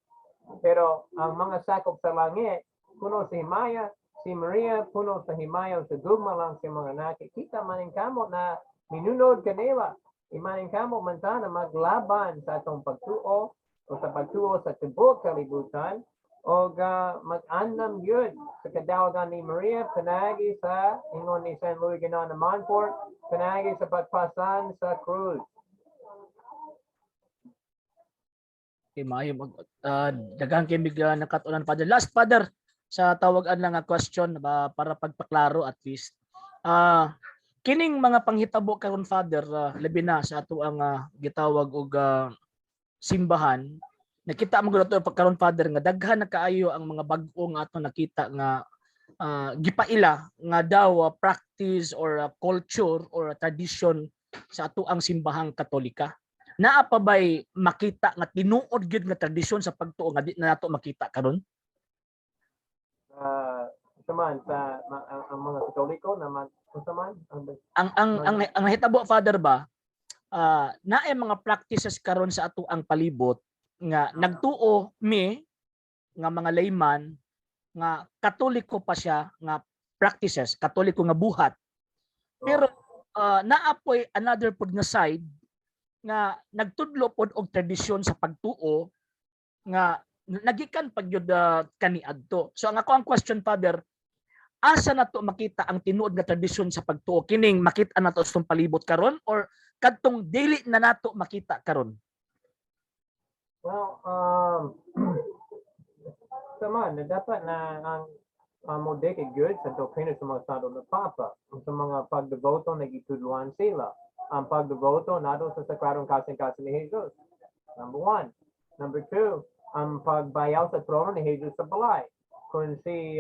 Pero ang mga sakop sa langit, puno sa himaya, si Maria, puno sa himaya, sa gugma lang sa mga nakikita, maningkamot na minunod kanila. Imaningkamot man sana maglaban sa atong pagtuo, o sa pagtuo sa tibok kalibutan, o mag-andam yun sa kadawagan ni Maria, panagi sa ingon ni San Luis Ginaw na Montfort, panagi sa pagpasan sa krus. Okay, maayo daghang kay bigla nakatunan Father. Last Father sa tawagan lang nga question para pagpaklaro at least. Kining mga panghitabo karon Father, labi na sa ato ang gitawag og simbahan. Nakita mo gud ato karon Father nga daghan na kaayo ang mga bag-o nga ato nakita nga gipaila nga daw practice or culture or tradition sa ato ang simbahang Katolika. naa pa ba'y makita nga tinuod gyud nga tradisyon sa pagtuo nga di na nato makita karon? Saman sa ang mga Katoliko naman saman Ang nahitabo, Father, ba naay mga practices karon sa ato ang palibot nga nagtuo mi nga mga layman nga Katoliko pa siya nga practices, Katoliko nga buhat. Pero naapoy another pod nga side nga nagtudlo pod og tradisyon sa pagtuo nga nagikan pagyud kaniadto. So ang ako ang question, Father, asa nato makita ang tinuod nga tradisyon sa pagtuo? Kining makita nato sa palibot karon or kadtong dili na nato makita karon? well, saman na dapat na ang modeke good sa doktrina sa mga santo na Papa, sa mga pagdevoto nagitudluan sila. Ang pagdevoto nato sa sakradong kasing-kasing ni Jesus. Number 1. Number 2, ang pagbayaw sa trono ni Jesus sa balay. Kung si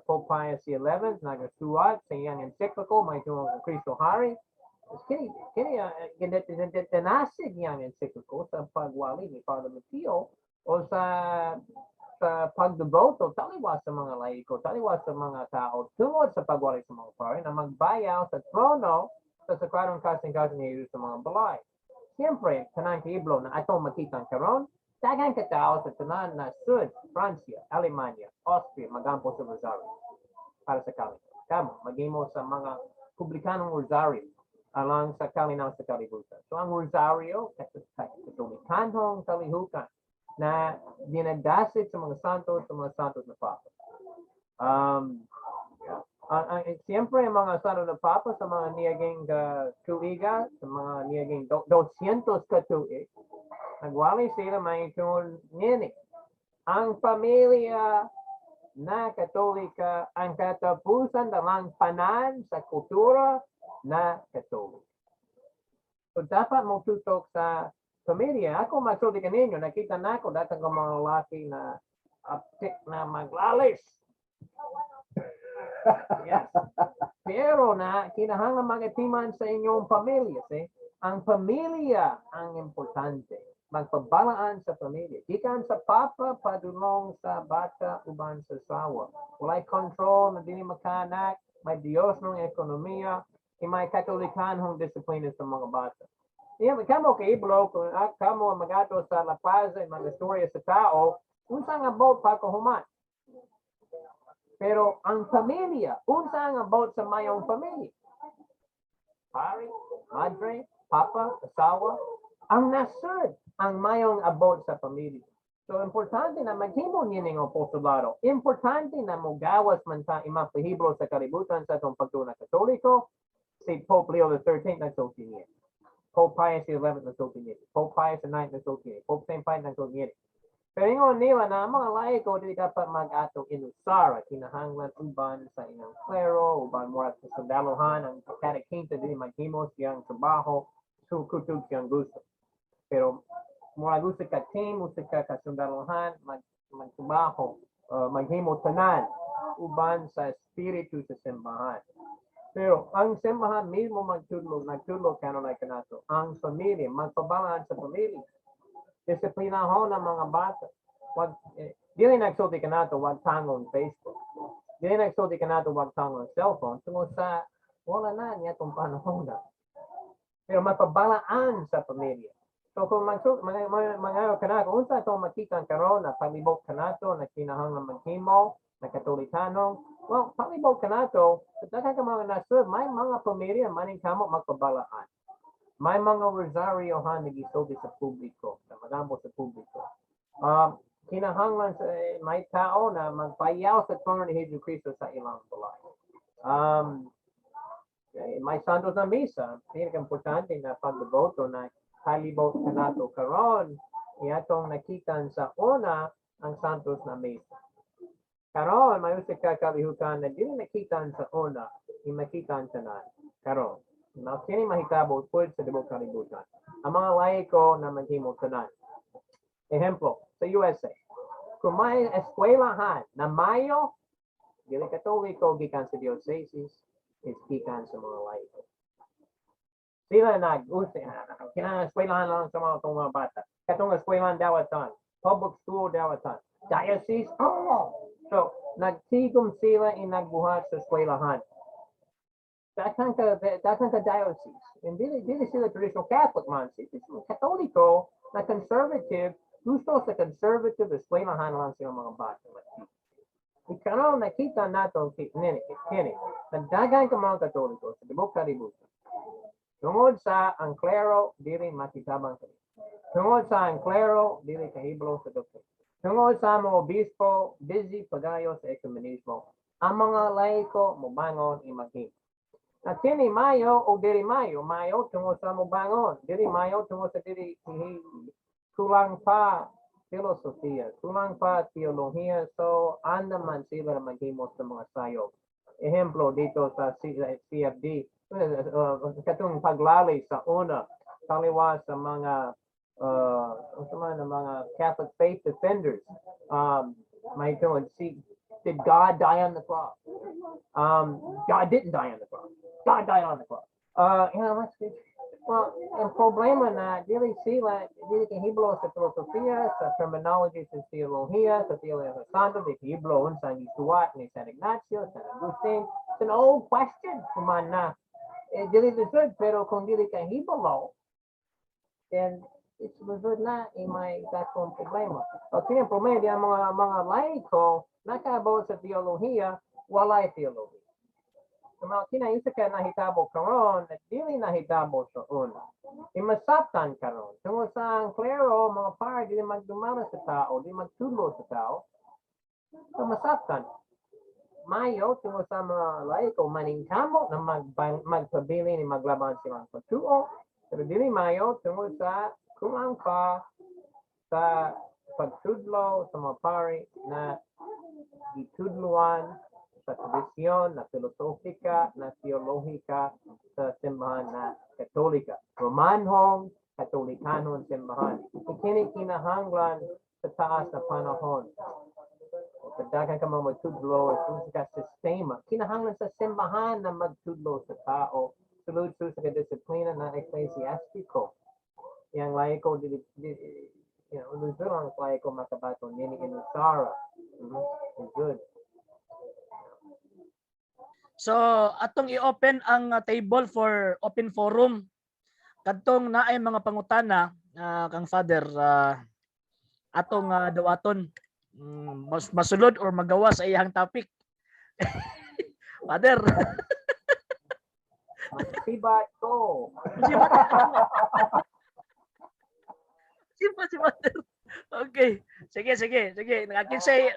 Pope Pius XI nagasulat sa iyang encyclical may tungkol kay Cristo Hari, kini tinasig iyang encyclical sa pagwali ni Father Mateo o sa pagdevoto taliwas sa mga laiko, taliwas sa mga tao tungod sa pagwali sa mga pari na magbayaw sa trono sa sakradong kasing-kasing ni Jesus sa mga balay. Siyempre, kanang kaiblo na atong makitang karon, daghang katao sa tanan na sud, Francia, Alemania, Austria, magampo sa Rosario para sa kalinaw. Kamo, maghimo sa mga publikanong Rosario alang sa kalinaw sa kalibutan. So ang Rosario, katulikanhong kalihukan na dinadasit sa mga santos na Papa. Siyempre, ang mga santo na Papa sa mga niyaging tuiga, sa mga niyaging 200 katuig, nagwali sila may tungkol nini. Ang pamilya na Katolika ang katapusan ng panan sa kultura na Katolik. So dapat mo tutok sa pamilya. Ako magsulti kaninyo, nakita na ako datang ng mga lalaki na aptik na maglalis. Yes. Pero na kinahanglan magatiman sa inyong pamilya. Ang pamilya ang importante. Magpabalaan sa pamilya. Gikan sa Papa, padulong sa bata, uban sa sawa. Walay control, na dili makanak, may Diyos ng ekonomiya, may katolikanhong disiplina sa mga bata. Kamo kay Iblo, kung kamo magato sa La Paz, mga storya sa tao, unsa nga about pa human. Pero ang pamilya, unsa nga about sa mayong pamilya? Pare, madre, papa, asawa, ang nasud ang mayong about sa pamilya. So, importante na maghimo niya ng apostolado. Importante na mugawas man sa imapahiblo sa kalibutan sa itong pagtuna Katoliko. Si Pope Leo XIII nagsulti niya. Pope Pius XI nagsulti niya. Pope Pius IX nagsulti niya. Pope St. Pius nagsulti niya. Pero ingon nila na ang mga laiko di dapat mag-atong inusara, kinahanglan uban sa inyong klero, uban mura sa sandaluhan, ang katekinta di maghimo siyang trabaho, sukutug siyang gusto. Pero mura gusto ka team, gusto ka kasundaluhan, magtrabaho, maghimo tanan, uban sa espiritu sa simbahan. Pero ang simbahan mismo nagtulog kanunay kanato. Ang pamilya, magpabalaan sa pamilya. Disiplinahon ng mga bata. Dili nagsulti ka nato, wag tangong Facebook. Dili nagsulti ka nato, wag tangong cellphone. Tungkol sa, wala na niya itong panahon na. Pero mapabalaan sa pamilya. So kung mga ka na, kung unsa itong makikang karon na palibok ka nato, na kinahanglan maghimo, na Katolikano, well, palibok ka nato, daghang ka mga nasud, may mga pamilya, maning kamo magpabalaan. May mga rosaryohan na gisulti sa publiko, sa magambo sa publiko. Kinahanglan sa may tao na magpayaw sa trono ni Hesus Kristo sa ilang balay. May santos na misa, pinaka-importante na pagboto na halibot ka nato karon, iyatong nakitan sa una ang santos na misa. Karon, may usik ka kalihukan na dili nakitan sa una, imakitan sa na karon. Now, kini mahitabo po sa dibog kalibutan. Ang mga laiko na maghimo tanan. Ehemplo, sa USA, kung may eskwelahan na mayo, dili Katoliko, gikan sa diocese, is gikan sa mga laiko. Sila kinahanglan eskwelahan lang sa mga bata. Katong eskwelahan dawatan, public school dawatan, diocese, So, nagtigom sila nagbuhat sa eskwelahan. Daghang ka diocese. Hindi sila traditional Catholic man. Sila Katoliko na conservative, gusto sa conservative eskwelahan lang sila mga bata. Ikaw nakita nato kini, nagdagan ka mga Katoliko sa tibok kalibutan. Tungod sa ang klero, dili makitabang kami. Tungod sa ang klero, dili kahiblo sa doktor. Tungod sa mga obispo, busy pagayo sa ekumenismo. Ang mga laiko, mubangon, imaging. At kini mayo o dili mayo tungod sa mubangon. Dili mayo tungod sa dili kulang pa filosofiya, kulang pa teolohiya. So, andaman sila maghimos sa mga sayo. Ehemplo dito sa CFD, katong paglali sa una, kaliwa sa mga mga Catholic faith defenders. May tungod, did God die on the cross? God didn't die on the cross. God died on the cross. Well, ang problema na dili kahiblo sa filosofiya, sa terminology sa teolohiya, sa teolohiya sa santo, di kahiblo sa isuwat ni San Ignacio, San Agustin. It's an old question. Kumana. Dili lisod, pero kung dili kahiblo, then it's lisod na may dakong problema. O kaya problema, di ang mga laiko, nakabaw sa teolohiya, walay teolohiya. Kung kinayusa ka nahitabo karon, at dili nahitabo sa una. Imasaptan karon. Tungod sa ang klero, mga par, dili magdumala sa tao, dili magtulo sa tao. So masaptan. Mayo, tungod sa mga laiko, maningkamo na magpabili ni maglaban silang pagtuo. Pero dili mayo, tungod sa kulang pa sa pagtudlo sa mga pari na itudluan sa tradisyon na filosofika na teologika sa simbahan na Katolika. Romanhong, Katolikanon simbahan. Ikini kinahanglan sa taas na panahon. Pagdagan ka mga magtudlo sa sistema. Kinahanglan sa simbahan na magtudlo sa tao. Sulod sa disiplina na eklesiastiko. Yang laiko, lang laiko makabato nini inusara. Good. So atong i-open ang table for open forum. Kadtong naay mga pangutana kang Father atong dawaton masulod or magawa sa iyang topic. Father. Sibat ko. Si Father. Okay. Sige. Nakakinsay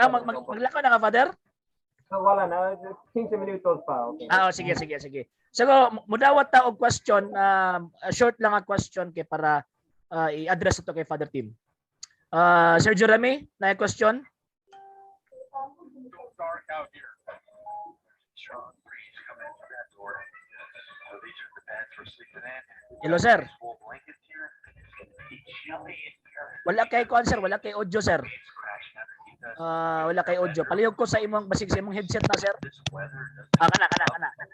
maglakaw na ka, Father? Wala na, 15 minutos pa. Okay. Sige. So, mudawat ta og question, short lang ang question kay para i-address ito kay Father Tim. Sir Jeremy, na question? So dark out here. Strong breeze coming in from that door. So these are the beds we're sleeping in. Hello, sir. Full blankets here. It's chilly in here. Wala kay kuan, sir, wala kay audio, sir. It's crashing underneath us. Wala kay audio. Palihog ko sa imong basig sa imong headset na, sir. This weather doesn't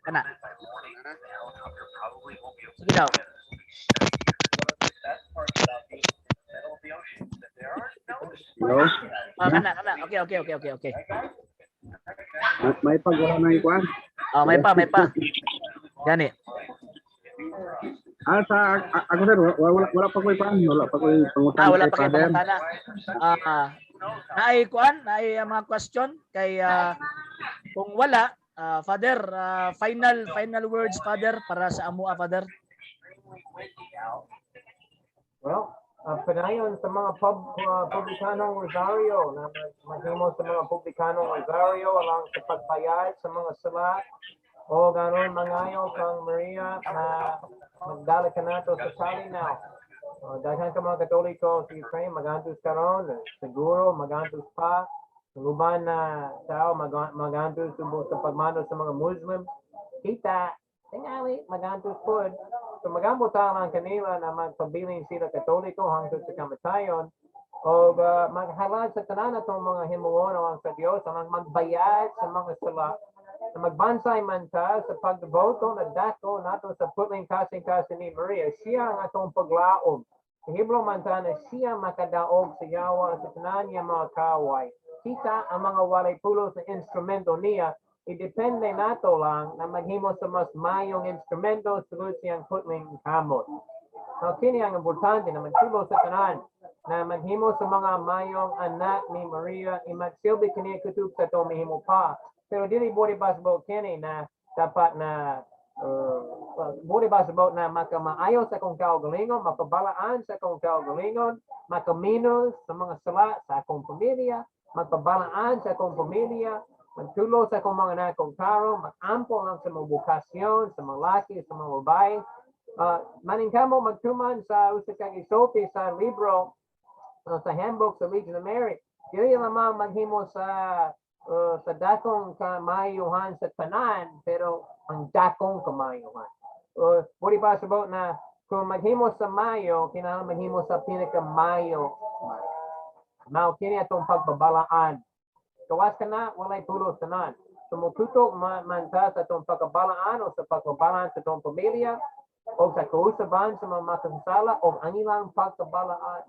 Kana. by morning. The helicopter probably won't be able to Sige daw. get us. We study here. The best part about being in the middle of the ocean is that there are no Kana. Okay. May pagwala na ikuan. May pa. Gani. Ako sir, wala pa ko ikuan, wala pa ko pangutan Wala kay pa kay Father. pangutana. Naay mga question kay kung wala, Father, final words, Father, para sa amua, Father. Well, panayon sa mga publikanong Rosario, na maghimo sa mga publikanong Rosario alang sa pagbayad sa mga salat o ganon mangayo kang Maria na magdala ka nato sa Salinaw. Daghan ka mga Katoliko sa Ukraine, magantos karon, siguro magantos pa. Ang uban na tao magantos sa pagmano sa mga Muslim. Kita, tingali, magantos po. So magambuta lang kanila na magpabiling sila Katoliko hangtod sa kamatayon o maghalad sa tanan atong mga himuon ang sa Dios ang magbayad sa mga sala na magbansay man ta sa pagboto na dako nato sa putling kasing-kasing ni Maria. Siya ang atong paglaom. Hiblo man ta na siya makadaog sa yawa sa tanan niya mga kaway. Kita ang mga walay pulos na instrumento niya. Idepende nato lang na maghimo sa mas mayong instrumento sulod siyang putling kamot. Now, kini ang importante na magsibo sa tanan na maghimo sa mga mayong anak ni Maria imagsilbi kini kutub sa to mahimo pa. Pero dili body basbo kini na dapat na body basbo na makamaayo sa kong kaugalingon, mapabalaan sa kong kaugalingon, makaminos sa mga sala sa akong pamilya, magpabalaan sa akong pamilya, magtulo sa akong mga anak kong karo, mag-ampo lang sa mga bukasyon, sa mga laki, sa mga babae. Maningkamo magtuman sa usa kang isulti sa libro sa handbook sa Legion of Mary. Dili lamang maghimo sa dakong kamayuhan sa tanan, pero ang dakong kamayuhan. Pwede pa sabot na kung maghimo sa mayo, kinahanglan maghimo sa pinakamayo. Now, kini atong pagbabalaan. Kawas ka na, walay tulos tanan. Sumututok man ta sa itong pagkabalaan o sa pagkabalaan sa itong pamilya o sa kausaban sa mga makasasala o ang ilang pagkabalaan.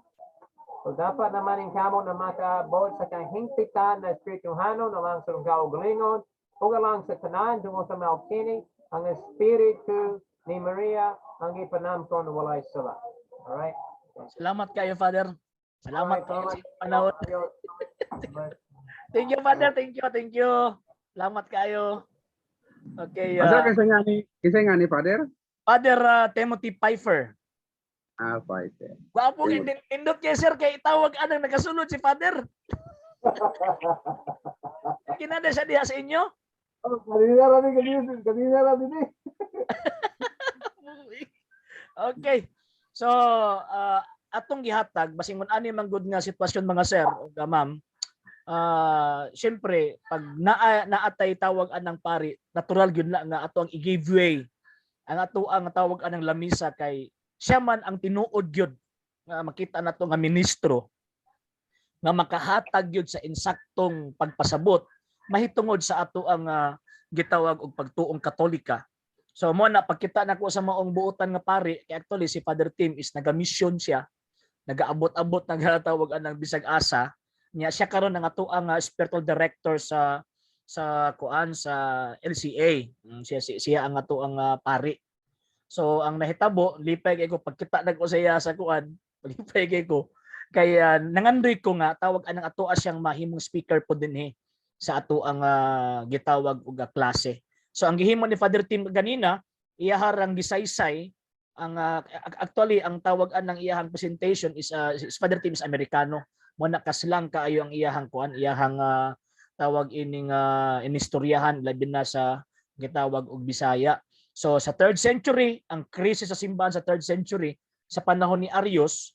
So dapat naman yung kamo na makabot sa kahingpitan na espirituhano na lang sa kaugalingon o lang sa tanan tungo sa Malkini, ang espiritu ni Maria ang ipanamkon na walay sala. Alright? Salamat kayo, Father. Salamat kayo sa panahon. Salamat. Thank you, Father. Thank you. Salamat kayo. Okay. Asa kisay nga ni Father? Father Timothy Pfeiffer. Pfeiffer. Gwapo indot kay sir kay tawag anang nagasunod si Father. Kinada siya diha sa inyo? Kanina rin eh. Okay. So, atong gihatag basing ani man gud nga sitwasyon mga sir o ma'am. Syempre pag naatay tawag anang pari, natural gyud na nga ato ang i-give way. Ang ato ang tawag anang lamisa kay siya man ang tinuod gyud nga makita nato nga ministro nga makahatag gyud sa insaktong pagpasabot mahitungod sa ato ang gitawag og pagtuong Katolika. So mo na pagkita nako sa maong buotan nga pari, kay actually si Father Tim is naga-mission siya, nagaabot-abot nagatawag anang bisag asa niya siya karon ang ato ang spiritual director sa LCA. Siya ang ato ang pari. So ang nahitabo lipay kay ko pagkita nako sa iya sa kuan, lipay kay ko kay nangandoy ko nga tawag anang ato siyang mahimong speaker po dinhi sa ato ang gitawag og klase. So ang gihimo ni Father Tim ganina, iyaharang gisaysay ang actually ang tawag anang iyahang presentation is Father Tim is Amerikano. Mo na kaslang kaayo ang iyahang kuan, iyahang tawag ining inistoryahan labi na sa gitawag og Bisaya. So sa 3rd century, ang krisis sa simbahan sa 3rd century sa panahon ni Arius,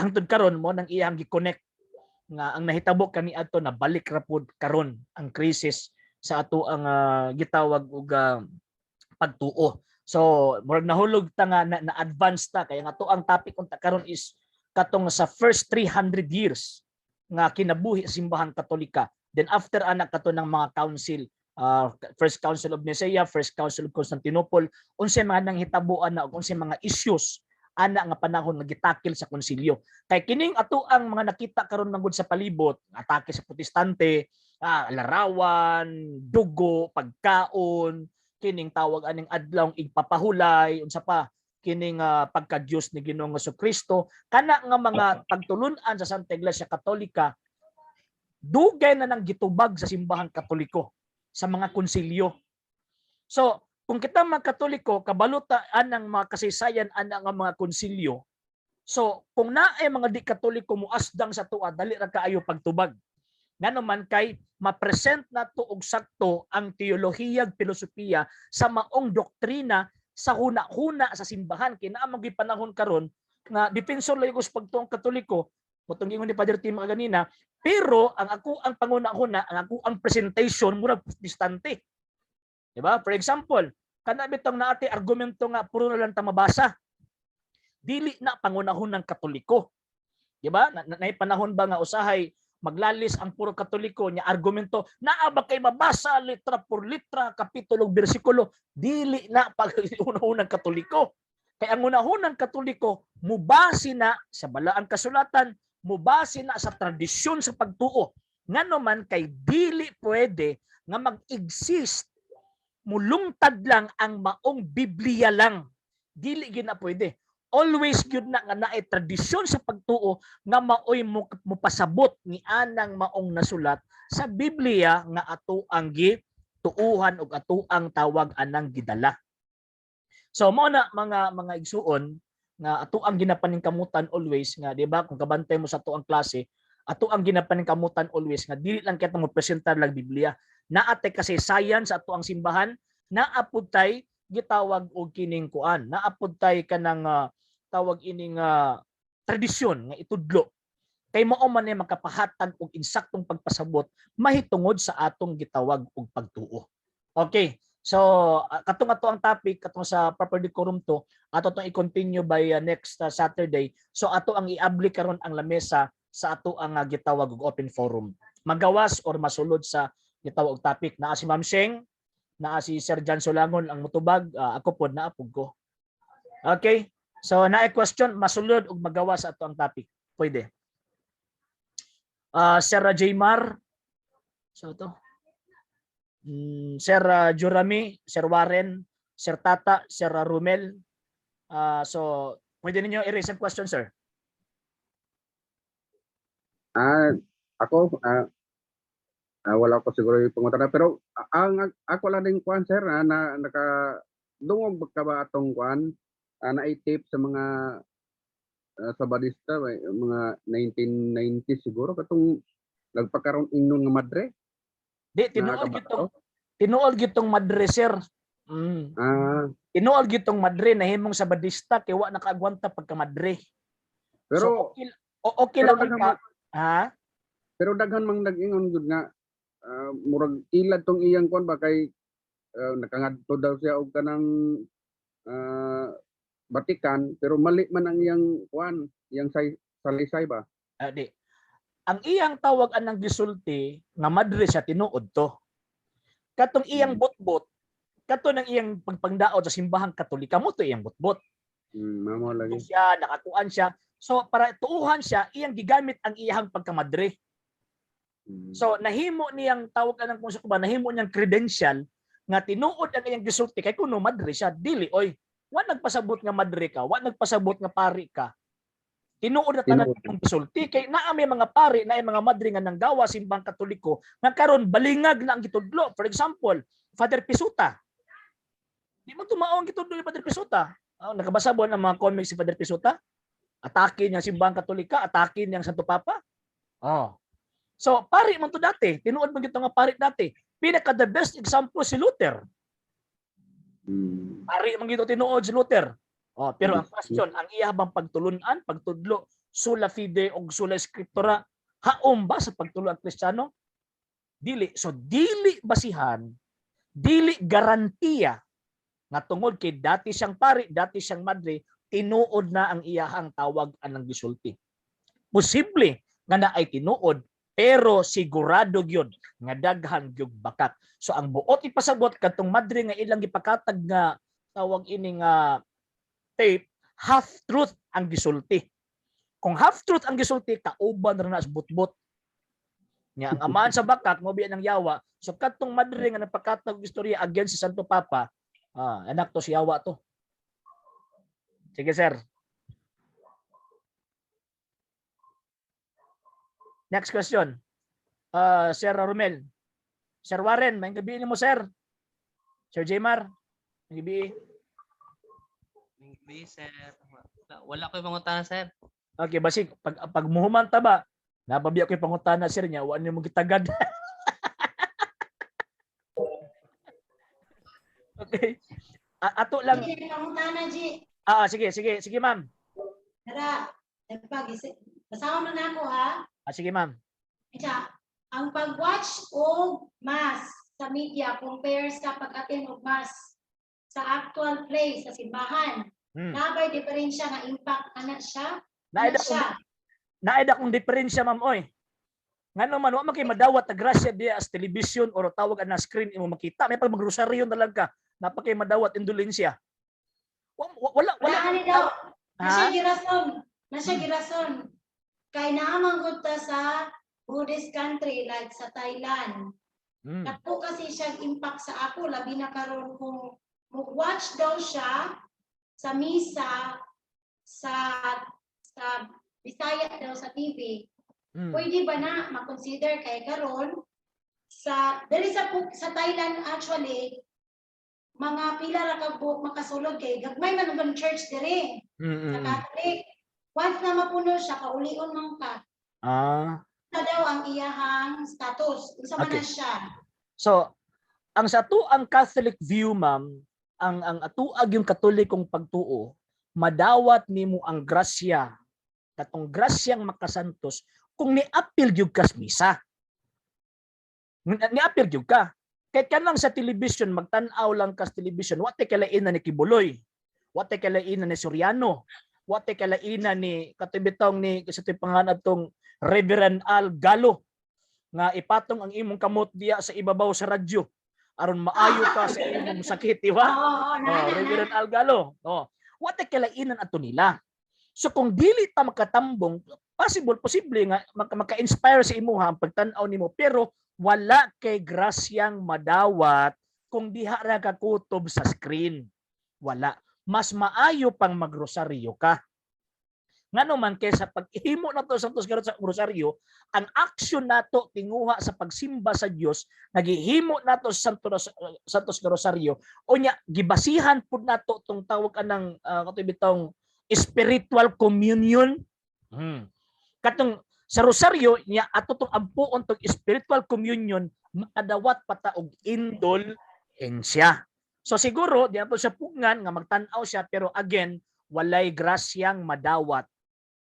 hangtod karon mo nang iyang gi-connect nga ang nahitabo kaniadto na balik ra pud karon ang krisis sa ato ang gitawag og pagtuo. So murag nahulog ta nga na advance ta kay nga ato ang topic unta karon is katong sa first 300 years nga kinabuhi sa simbahang Katolika. Then after anak kato ng mga council, First Council of Nicaea, First Council of Constantinople, unsay mga nanghitabuan na ug unsay mga issues ana nga panahon nga gitakil sa konsilyo. Kay kining ato ang mga nakita karon manggod sa palibot, atake sa protestante, larawan, dugo, pagkaon, kining tawag aning adlaw igpapahulay, unsa pa kining pagka-Dios ni Ginoong Jesucristo, kana nga mga pagtulun-an sa Santa Iglesia Katolika dugay na nang gitubag sa simbahang Katoliko sa mga konsilyo. So, kung kita mga Katoliko kabalutaan ng mga kasaysayan ana nga mga konsilyo, so kung naay mga di Katoliko muasdang sa tuwa dali ra kaayo pagtubag. Nganuman kay ma-present nato og sakto ang teolohiya ug filosofiya sa maong doktrina sa huna-huna sa simbahan kinaamang gipanahon karon nga defensor layo sa pagtuong Katoliko motong ingon ni Father Tim ganina, pero ang ako ang panguna-huna ang ako ang presentation mura protestante. Di ba? For example, kana bitong naati argumento nga puro na lang ta mabasa. Dili na pangunahon ng Katoliko. Di ba? Nay panahon ba nga usahay maglalis ang puro Katoliko nya argumento naa ba kay mabasa litra por litra kapitulo bersikulo dili na pag unang Katoliko. Kay ang unang Katoliko mubase na sa balaang kasulatan, mubase na sa tradisyon sa pagtuo. Ngano man kay dili pwede nga mag-exist mulungtad lang ang maong Biblia lang. Dili gyud na pwede. Always gyud na nga naay tradisyon sa pagtuo nga maoy mopasabot ni anang maong nasulat sa Biblia nga ato ang gituuhan ug ato ang tawag anang gidala. So mo na mga igsuon nga ato ang ginapaningkamutan always nga di ba kung kabantay mo sa ato ang klase, ato ang ginapaningkamutan always nga dili lang kita mo presentar lang Biblia. Naate kasi science sa ato ang simbahan, naapod tay gitawag og kining kuan, naapod tay kanang tawag ining tradisyon nga itudlo. Kay mao man ay makapahatag og insaktong pagpasabot mahitungod sa atong gitawag og pagtuo. Okay. So katong ato ang topic katong sa proper decorum to, ato tong i-continue by next Saturday. So ato ang iabli karon ang lamesa sa ato ang gitawag og open forum. Magawas or masulod sa gitawag og topic. Naa si Ma'am Sheng, naa si Sir Jan Solangon ang mutubag, ako pod naapog ko. Okay? So naay question masulod ug magawas sa ato ang topic. Pwede. Sir Jaymar. So to. Sir Jurami, Sir Warren, Sir Tata, Sir Rumel. So pwede ninyo i-raise ang question, sir. Ako wala ko siguro yung pangutan pero ang ako lang din kuan sir na nakadungog ka ba atong kuan na-tape sa mga Sabadista mga 1990 siguro katong nagpakaroon ingnon nga madre. Di tinuol gitong madre, sir. Tinuol gitong madre na himong Sabadista kay wa nakaagwanta pagka madre. Pero so, okay lang ka. Ha? Pero daghan mang nag-ingon gud nga murag ilad tong iyang kuan ba kay nakangadto daw siya og kanang Batikan pero mali man ang iyang kuan, iyang salisay ba? Di. Ang iyang tawag anang gisulti nga madre siya tinuod to. Katong iyang butbot, kato nang iyang pagpangdaot sa simbahang Katolika mo to iyang butbot. Mamo lagi. Siya nakakuan siya. So para tuuhan siya, iyang gigamit ang iyang pagkamadre. So nahimo niyang tawag anang kung sa kuba, nahimo niyang credential nga tinuod ang iyang gisulti kay kuno madre siya dili oy. Wa nagpasabot nga madre ka, wa nagpasabot nga pari ka. Tinuod na tanan ang gisulti kay naa may mga pari na mga madre nga nanggawa simbang Katoliko nga karon balingag na ang gitudlo. For example, Father Pisuta. Di mo tumaong gitudlo ni Father Pisuta. Nakabasa mo ng mga comics si Father Pisuta? Atake niya simbang Katolika, atake niya ang Santo Papa. So, pari man to dati. Tinuod man gito nga pari dati. Pinaka the best example si Luther. Pari man gito tinuod si Luther. Pero ang question, ang iya bang pagtulunan, pagtudlo, sola fide o sola scriptura, haom ba sa pagtulo ang Kristiyano? Dili. So, dili basihan, dili garantiya nga tungod kay dati siyang pari, dati siyang madre, tinuod na ang iyahang tawag anang gisulti. Posible nga na ay tinuod, pero sigurado gyud nga daghan gyud bakat. So ang buot ipasabot kadtong madre nga ilang gipakatag nga tawag ini nga tape, half truth ang gisulti. Kung half truth ang gisulti, kauban ra na sa butbot. Nya ang amaan sa bakat mo biya ng yawa. So kadtong madre nga nagpakatag istorya against sa Santo Papa, anak to si yawa to. Sige sir. Next question. Sir Romel. Sir Warren, may gabi mo sir. Sir Jaymar, may gabi. May gabi sir. Wala ko yung pangutana sir. Okay, basig pag muhuman ta ba? Nababiya ko yung pangutana sir niya, wa niyo mo gitagad. Okay. Ato lang. Sige, pangutana, G. Sige ma'am. Tara, kasama mo na ako, ha? Sige ma'am. Siya, ang pag-watch o mass sa media compare sa pag-attend og mass sa actual place sa simbahan. Nabay diferensya nga impact ana siya? Naida kong diferensya ma'am oy. Ngano man wa man kay madawat na grasya diya as television or tawag na screen imo makita may pag magrosaryo talaga napakay madawat indulensya. Wala Wala ani daw. Ha? Nasa girason. Nasa Hmm. girason. Kay naamang gud ta sa Buddhist country like sa Thailand. Hmm. Napo kasi siya impact sa ako labi na karon kung mag-watch daw siya sa misa sa Bisaya daw sa TV. Hmm. Pwede ba na ma-consider kay karon sa dili sa Thailand actually mga pila ra ka buok makasulod kay gagmay man ang church diri sa Catholic. Once na mapuno siya kaulion man ka. Sa daw ang iyahang status. Unsa man Okay. na siya? So, ang sa ang Catholic view, ma'am, ang atuag yung katolikong pagtuo, madawat nimo ang grasya, katong grasyang makasantos, kung ni-appeal gyud kas misa. Ni-appeal gyud ka. Kahit kanang sa television, magtanaw lang kas television, wate kalainan ni Kibuloy, wate kalainan ni Soriano, wate kalainan ni katibitong ni sa panganab tong Reverend Al Galo, nga ipatong ang imong kamot diya sa ibabaw sa radyo aron maayo ka sa imong sakit, di ba? Reverend Algalo. What the kalainan ato nila. So kung dili ta makatambong, posible nga maka-inspire sa imuha ang pagtan-aw nimo pero wala kay grasyang madawat kung diha ra ka kutob sa screen. Wala. Mas maayo pang magrosaryo ka. Ngano man kaysa paghimo nato sa santos sa rosaryo, ang action nato tinguha sa pagsimba sa Dios, naghihimo nato sa santos rosaryo, unya gibasihan pud nato tong tawag anang katibitong spiritual communion. Katong sa rosaryo niya ato tong ampuon tong spiritual communion makadawat pata og indulhensya. So siguro di ato siya pugngan nga magtan-aw siya pero again walay grasyang madawat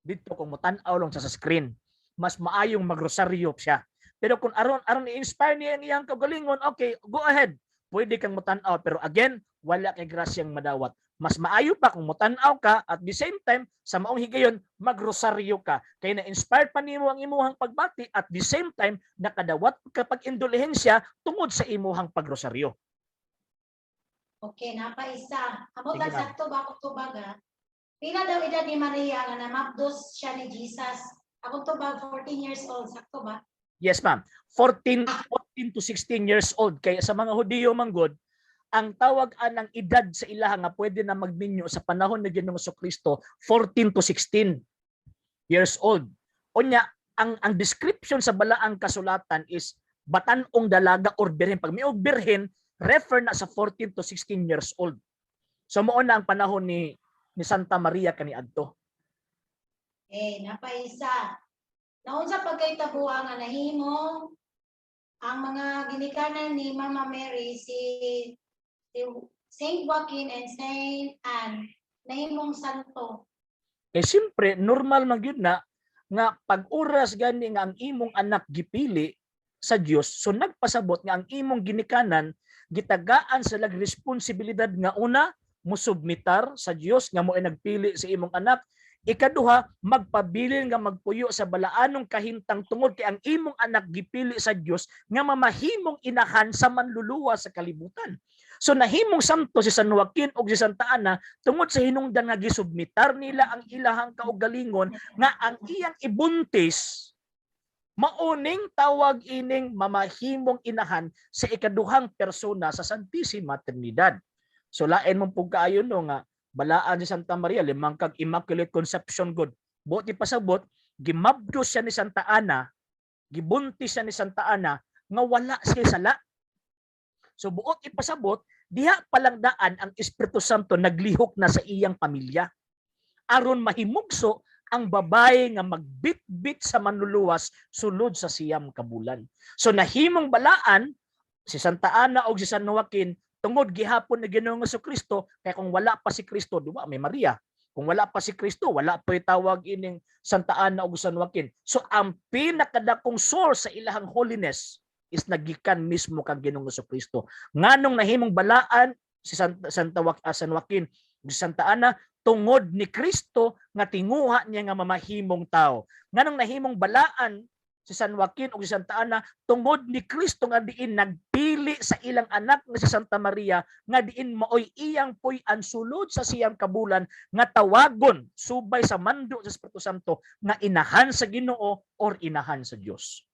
dito kung mutan-aw lang sa screen. Mas maayong magrosaryo siya. Pero kung aron i-inspire niya ang iyang kagalingon, okay, go ahead. Pwede kang mutan-aw pero again wala kay grasyang madawat. Mas maayo pa kung mutan-aw ka at the same time sa maong higayon magrosaryo ka. Kay na-inspire pa nimo ang imuhang pagbati at the same time nakadawat kapag indulhensya tungod sa imuhang pagrosaryo. Okay, napaisa. Amo Sige, lang ma'am. sakto ba ko tubaga? Pila daw edad ni Maria nga namapdos siya ni Jesus? Ako to ba 14 years old, sakto ba? Yes, ma'am. 14 to 16 years old. Kaya sa mga Hudiyo manggod, ang tawag anang edad sa ilaha nga pwede na magminyo sa panahon ni Ginoong Kristo 14 to 16 years old. Unya, ang description sa balaang kasulatan is batanong dalaga or birhen. Pag may birhen, refer na sa 14 to 16 years old. So mao na ang panahon ni Santa Maria kaniadto. Napaisa. Naunsa pagkaitabuan nga nahimo ang mga ginikanan ni Mama Mary si Saint Joaquin and Saint Anne nahimong santo. Siyempre, normal man gyud na nga pag-oras gani nga ang imong anak gipili sa Dios, so nagpasabot nga ang imong ginikanan gitagaan sa lag responsibilidad nga una musubmitar sa Dios nga mo ay nagpili sa imong anak. Ikaduha, magpabilin nga magpuyo sa balaanong kahintang tungod kay ang imong anak gipili sa Dios nga mamahimong inahan sa manluluwa sa kalibutan. So nahimong santo si San Joaquin o si Santa Ana tungod sa hinungdan nga gisubmitar nila ang ilahang kaugalingon nga ang iyang ibuntis mauning tawag ining mamahimong inahan sa ikaduhang persona sa Santisima Trinidad. So lain mong pugkaayon no nga balaan si Santa Maria limang kag Immaculate Conception God. Buot ipasabot gimabdos siya ni Santa Ana, gibuntis siya ni Santa Ana nga wala siya sala. So buot ipasabot diha palang daan ang Espiritu Santo naglihok na sa iyang pamilya. Aron mahimugso ang babae nga magbit-bit sa manluluwas sulod sa siyam kabulan. So nahimong balaan si Santa Ana o si San Joaquin tungod gihapon ni Ginoong Kristo kay kung wala pa si Kristo, di ba? May Maria. Kung wala pa si Kristo, wala pa itawag ining Santa Ana o San Joaquin. So ang pinakadakong source sa ilahang holiness is nagikan mismo kang Ginoong Kristo. Nganong nahimong balaan si San Joaquin o si Santa Ana tungod ni Kristo nga tinguha niya nga mamahimong tao. Nganong nahimong balaan si San Joaquin ug si Santa Ana tungod ni Kristo nga diin nagpili sa ilang anak nga si Santa Maria nga diin maoy iyang puy-an sulod sa siyang kabulan nga tawagon subay sa mando sa Espiritu Santo nga inahan sa Ginoo or inahan sa Dios.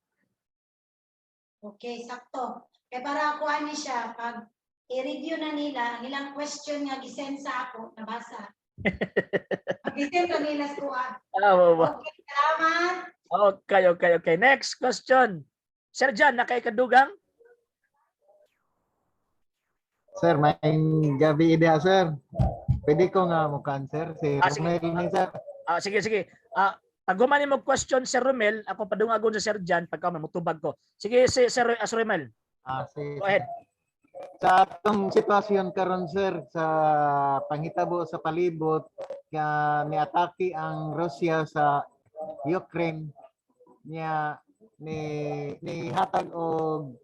Okay, sakto. Kaya para ako ani siya, pag i-review na nila, ang ilang question nga gisend sa ako, nabasa. Pag-isend na nila sa kuha. Okay, salamat. Okay. Next question. Sir John, nakay-kadugang? Sir, may gabi idea, sir. Pwede ko nga mo cancer si Sige. Romel ni sir. Sige. Pag gumani mo question, Sir Romel, ako padungagon sa Sir John, pagka mutubag ko. Sige, Sir Romel. Si, Go ahead. sa atong sitwasyon karon sir sa panghitabo sa palibot nga niatake ang Russia sa Ukraine niya ni hatag og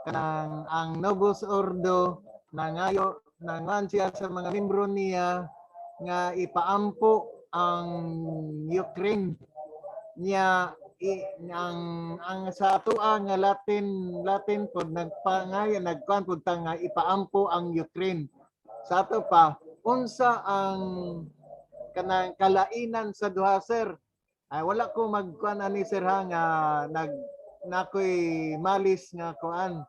kanang ang Novus Ordo nangayo nangan siya sa mga membro niya nga ipaampo ang Ukraine niya ang sa atoa nga Latin pod nagpangayo nagkuan pud ta nga ipaampo ang Ukraine sa ato pa unsa ang kanang kalainan sa duha sir. Ay wala ko magkuan ani sir ha nga nakoy malis nga kuan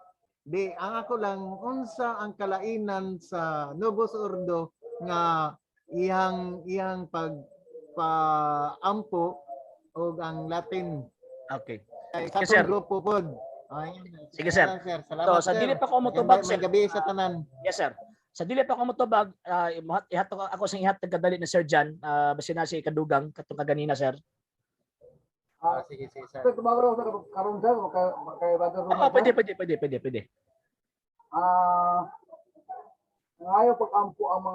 di ang ako lang unsa ang kalainan sa Novus Ordo nga iyang pagpaampo o ang Latin. Okay. Sa Sir. grupo pod. Sige, sir. Salamat, So, sa sir. dili pa ko motubag, sir. May gabi sa tanan. Yes, sir. Sa dili pa ko motubag, ihatag ako sa ihatag kadali ni Sir John, basin na si kadugang katong kaganina, sir. Sige, sir. Sir, tumawag ako sa karon sir, kay Brother Romel. Pwede. Ngayon pag-ampo ang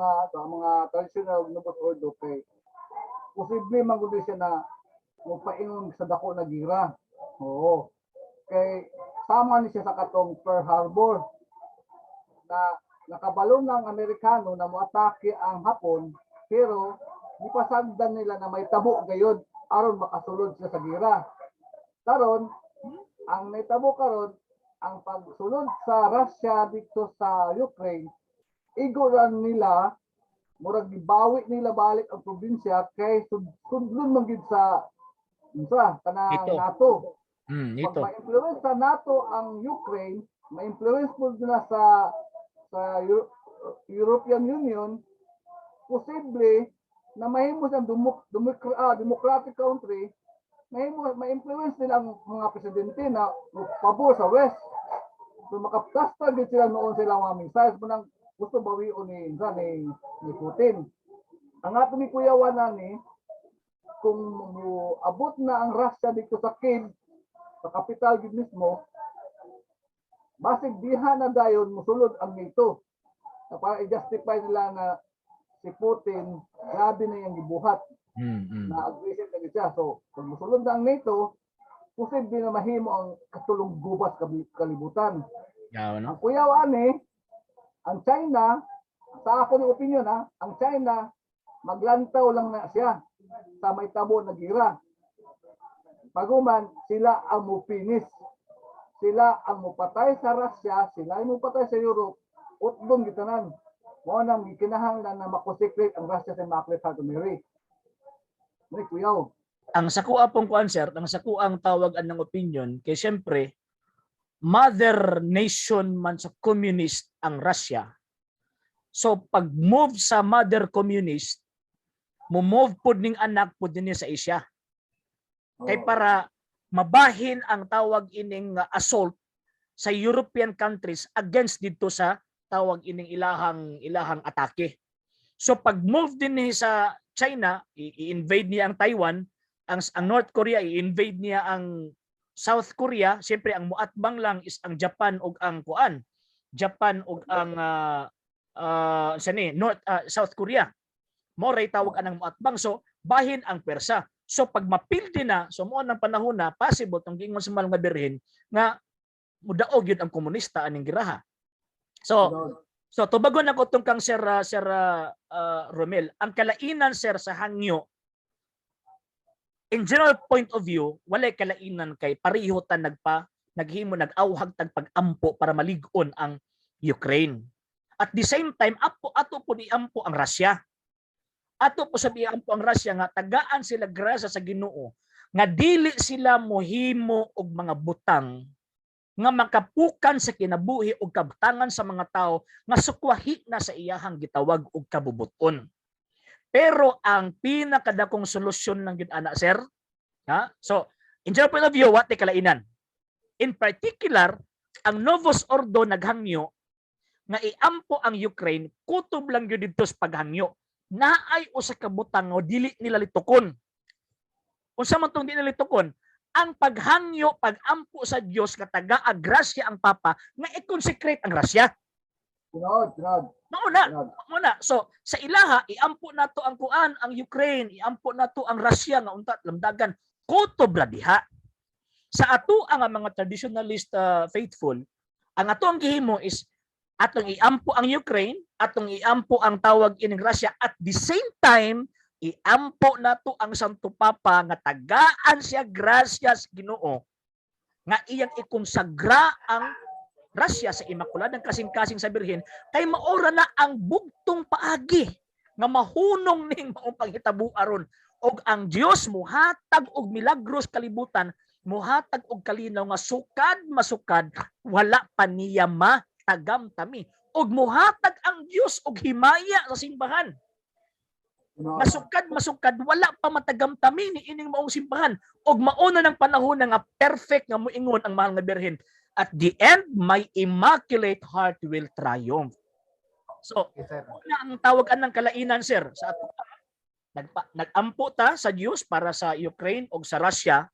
mga traditional Novus Ordo kay posible mangguli siya na mupaingon sa dako na gira. Oo. Kay sama ni siya sa katong Pearl Harbor na nakabalo ng Amerikano na moatake ang Hapon pero gipasagdan nila na may tabo gayud aron makasulod sila sa gira. Karon ang naitabo karon ang pagsulod sa Russia dito sa Ukraine iguran nila murag gibawi nila balik ang probinsya kay sudlon man gid sa kanang Ito. NATO. Ito. Pag ma-influence sa NATO ang Ukraine, ma-influence po na sa European Union, posible na mahimo siyang democratic country, ma-influence nila ang mga presidente na pabor sa West. So makapasta gid sila noon sila mga missiles mo nang gusto bawion ni Putin. Ang atong ikuyawan na ni kung abot na ang Russia dito sa Kiev, sa capital gid mismo, basig diha na dayon musulod ang NATO. Para i-justify nila na si Putin, grabe na yung gibuhat na aggressive na siya. So, kung musulod na ang NATO, posible na mahimo ang katulong gubas kalibutan. Ang kuyaw ani, ang China, sa ako ng opinion ang China, maglantaw lang na siya sa may tabo na gira. Paguman, sila ang mupinis. Sila ang mupatay sa Russia, sila ang mupatay sa Europe, utdong gitanan. Mo nang gikinahanglan na makosekret ang Russia sa Immaculate Heart of Mary. May kuyaw. Ang sakua pong concert, ang sakuang tawagan ng opinion, kay siyempre, mother nation man sa communist ang Russia. So pag move sa mother communist, move pod ning anak pod din sa Asia. Kay para mabahin ang tawag ining assault sa European countries against dito sa tawag ining ilahang atake. So pag move din ni sa China, i-invade niya ang Taiwan, ang North Korea i-invade niya ang South Korea, siyempre ang muatbang lang is ang Japan ug ang kuan. Japan ug ang South Korea. Moray tawag anang muatbang, so bahin ang Persa. So pag mapildi na, so mo nang panahon na possible tong giingon sa mahal nga birhen nga mudaog yun ang komunista aning giraha. So tubagon ako tong kang Sir Romel, ang kalainan sir sa hangyo in general point of view, walay kalainan kay pareho ta naghimo nag-awhag tag pag-ampo para malig-on ang Ukraine. At the same time, ato po iampo ang Russia. Ato po sabi ampo ang Russia nga tagaan sila grasa sa Ginoo nga dili sila mohimo og mga butang nga makapukan sa kinabuhi og kabtangan sa mga tao nga sukwahi na sa iyahang gitawag og kabubuton. Pero ang pinakadakong solusyon ng gyud ana sir, ha? So, in general point of view, what the kalainan? In particular, ang Novus Ordo naghangyo nga iampo ang Ukraine kutob lang gyud didto sa paghangyo. Naay usa ka butang nga dili nila litukon. Unsa man tong dili nila litukon? Ang paghangyo, pag-ampo sa Dios nga tagaa grasya ang Papa nga i-consecrate ang grasya. Sunod. Mauna. So sa ilaha iampo nato ang kuan ang Ukraine, iampo nato ang Russia nga unta lamdagan kutob ra diha. Sa ato ang mga traditionalist faithful, ang ato ang gihimo is atong iampo ang Ukraine, atong iampo ang tawag ining Russia at the same time iampo nato ang Santo Papa nga tagaan siya grasya sa Ginoo nga iyang ikonsagra ang Russia sa Immaculadang Kasing-Kasing sa Birhen kay maora na ang bugtong paagi nga mahunong ning maong panghitabo aron og ang Dios muhatag og milagros kalibutan, muhatag og kalinaw nga sukad masukad wala pa niya matagamtami og muhatag ang Dios og himaya sa simbahan. Masukad masukad wala pa matagamtami ni ining maong simbahan og mauna ng panahon nga perfect nga moingon ang mahal nga Birhen. At the end, my immaculate heart will triumph. So, ang tawagan ng kalainan, sir, sa ato, nag-ampo ta sa Diyos para sa Ukraine o sa Russia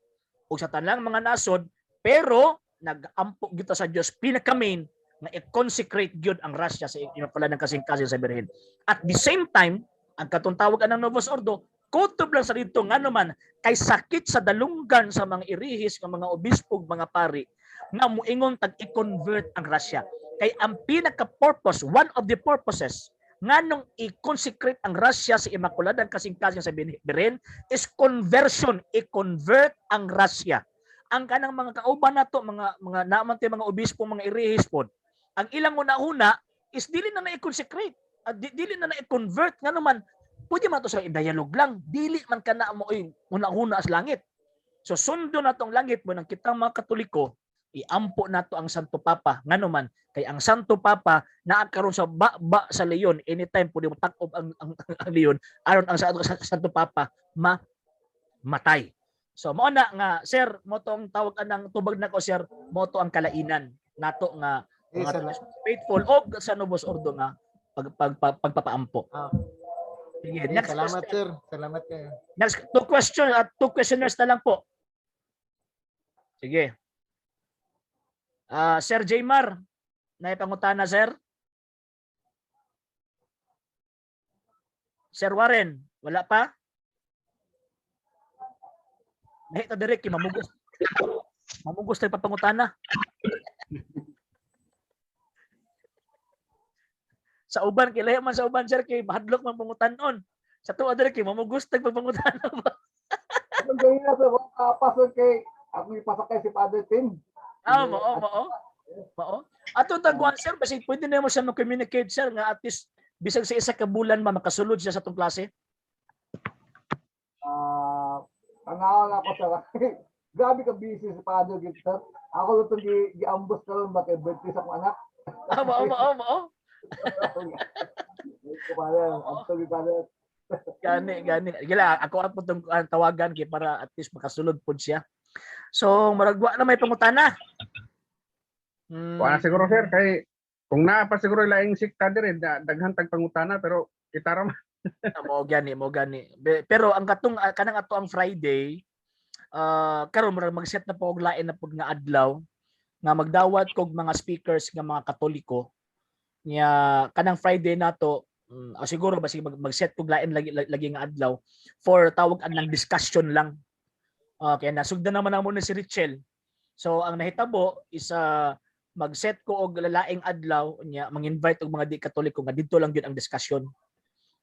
o sa tanang mga nasod, pero nag-ampo kita sa Diyos pinaka-main na i-consecrate gyud ang Russia sa Immaculadang Kasing-Kasing sa Birhen. At the same time, ang katong tawagan ng Novus Ordo, kutob lang sa dito nga naman kay sakit sa dalunggan sa mga irihis, ng mga obispo, mga pari, nga muingon tag i-convert ang Russia. Kay ang pinaka-purpose, one of the purposes, nga nung i-consecrate ang Russia sa Immaculadang Kasing-Kasing sa Birhen is conversion, i-convert ang Russia. Ang kanang mga kauban nato, mga naamante, mga obispo, mga irihis pod, ang ilang una-una is dili na i-consecrate, dili na i-convert, nga naman, pwede man ito sa i-dialogue lang, dili man ka na mo una-una sa langit. So sundo na tong langit mo ng kitang mga Katoliko, iampo nato ang Santo Papa nganuman kay ang Santo Papa naa karon sa ba sa leyon anytime pwede mo takob ang leyon aron ang Santo Papa matay. So mao na nga sir mo tong tawag anang tubag nako sir mo to ang kalainan nato nga mga faithful og sa Novus Ordo nga pagpapaampo. Sige, next salamat question. sir. Salamat kayo. Next two questioners na lang po. Sige. Sir Jaymar, naipangutana sir. Sir Warren, wala pa? Nahita direct mamugos. Mamugos tayo papangutana. Sa uban kilay man sa uban sir kay mahadlok man pangutanon. Sa tuwa direct mamugos tayo papangutana ba? Ang ganyan sa pasok kay ako ipasakay si Father Tim. Mao. Ato tagwan sir, kasi pwede na mo siya mag-communicate sir nga at least bisag sa isa ka bulan makasulod siya sa tong klase. Tanaw ako sa grabe ka busy si Father Gitzer. Ako lang gi-ambos karon ba kay birthday sa akong anak. Mao. Gani. Gila ako ato tong tawagan kay para at least makasulod pud siya. So, maragwa na may pangutana. Wala siguro sir kay kung naa pa siguro laing sikta dire daghan tag pangutana pero kita ra mo gani. Pero ang katong kanang ato ang Friday karon mag-set na po og lain na pud nga adlaw nga magdawat kog mga speakers nga mga Katoliko. Nya kanang Friday nato siguro basig mag-set kog lain lagi nga adlaw for tawag ang discussion lang. Okay, nasugdan naman mo ni si Richel. So ang nahitabo is mag-set ko og lalaing adlaw nya mang-invite og mga di Katoliko nga didto lang gyud ang discussion.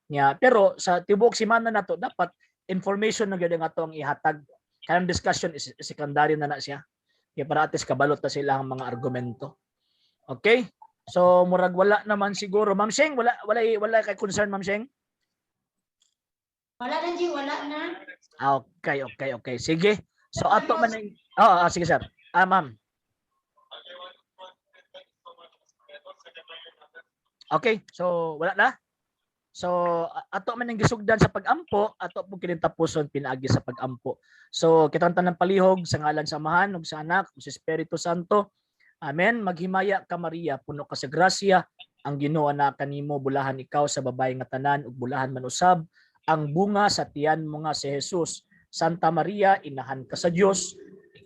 Nya pero sa tibuok semana nato dapat information na gyud nga atong ihatag. Kanang discussion is secondary na siya. Kaya para atis kabalot na sila ang mga argumento. Okay? So murag wala naman siguro. Ma'am Sheng, wala kay concern, Ma'am Sheng? Wala na, G, wala na. Okay. Sige. So ato man ang sige sir. Ma'am. Okay, so wala na. So ato man ang gisugdan sa pag-ampo, ato po kinintapuson pinaagi sa pag-ampo. So kitang tanang palihog sa ngalan sa Amahan ug sa Anak ug sa Espiritu Santo. Amen. Maghimaya ka Maria, puno ka sa grasya, ang Ginoo na kanimo, bulahan ikaw sa babae nga tanan ug bulahan man usab ang bunga sa tiyan mo nga si Jesus. Santa Maria, inahan ka sa Dios,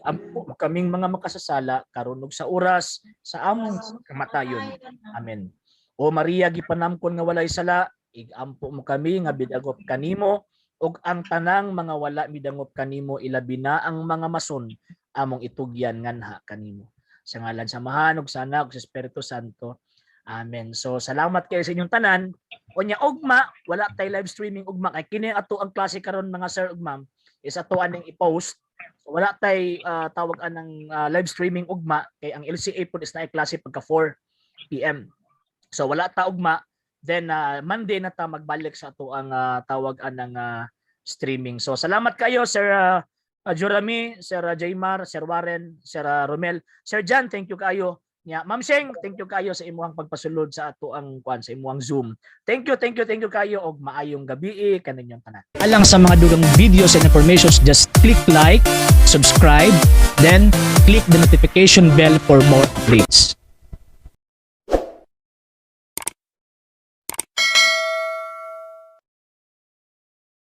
ampo kaming mga makasasala karon ug sa oras sa among kamatayon. Amen. O Maria, gipanamkon nga walay sala, igampo mo kami nga bidagop kanimo ug ang tanang mga wala midangop kanimo, ilabi na ang mga mason among itugyan nganha kanimo. Sa ngalan sa Amahan ug sa Anak ug sa Espiritu Santo. Amen. So salamat kayo sa inyong tanan. Unya ugma, wala tay live streaming ugma kay kini ato ang klase karon mga sir ug ma'am is ato aning i-post. So, wala tay tawag anang live streaming ugma kay ang LCA pud is na klase pagka 4 PM. So wala ta ugma, then Monday na ta magbalik sa ato ang tawag anang streaming. So salamat kayo Sir Jorami, Sir Jaymar, Sir Warren, Sir Romel, Sir John, thank you kayo. Ma'am Sheng, thank you kayo sa imuhang pagpasulod sa ato ang sa imuhang Zoom. Thank you kayo og maayong gabi kaninyong tanan. Alang sa mga dugang videos and informations, just click like, subscribe, then click the notification bell for more updates.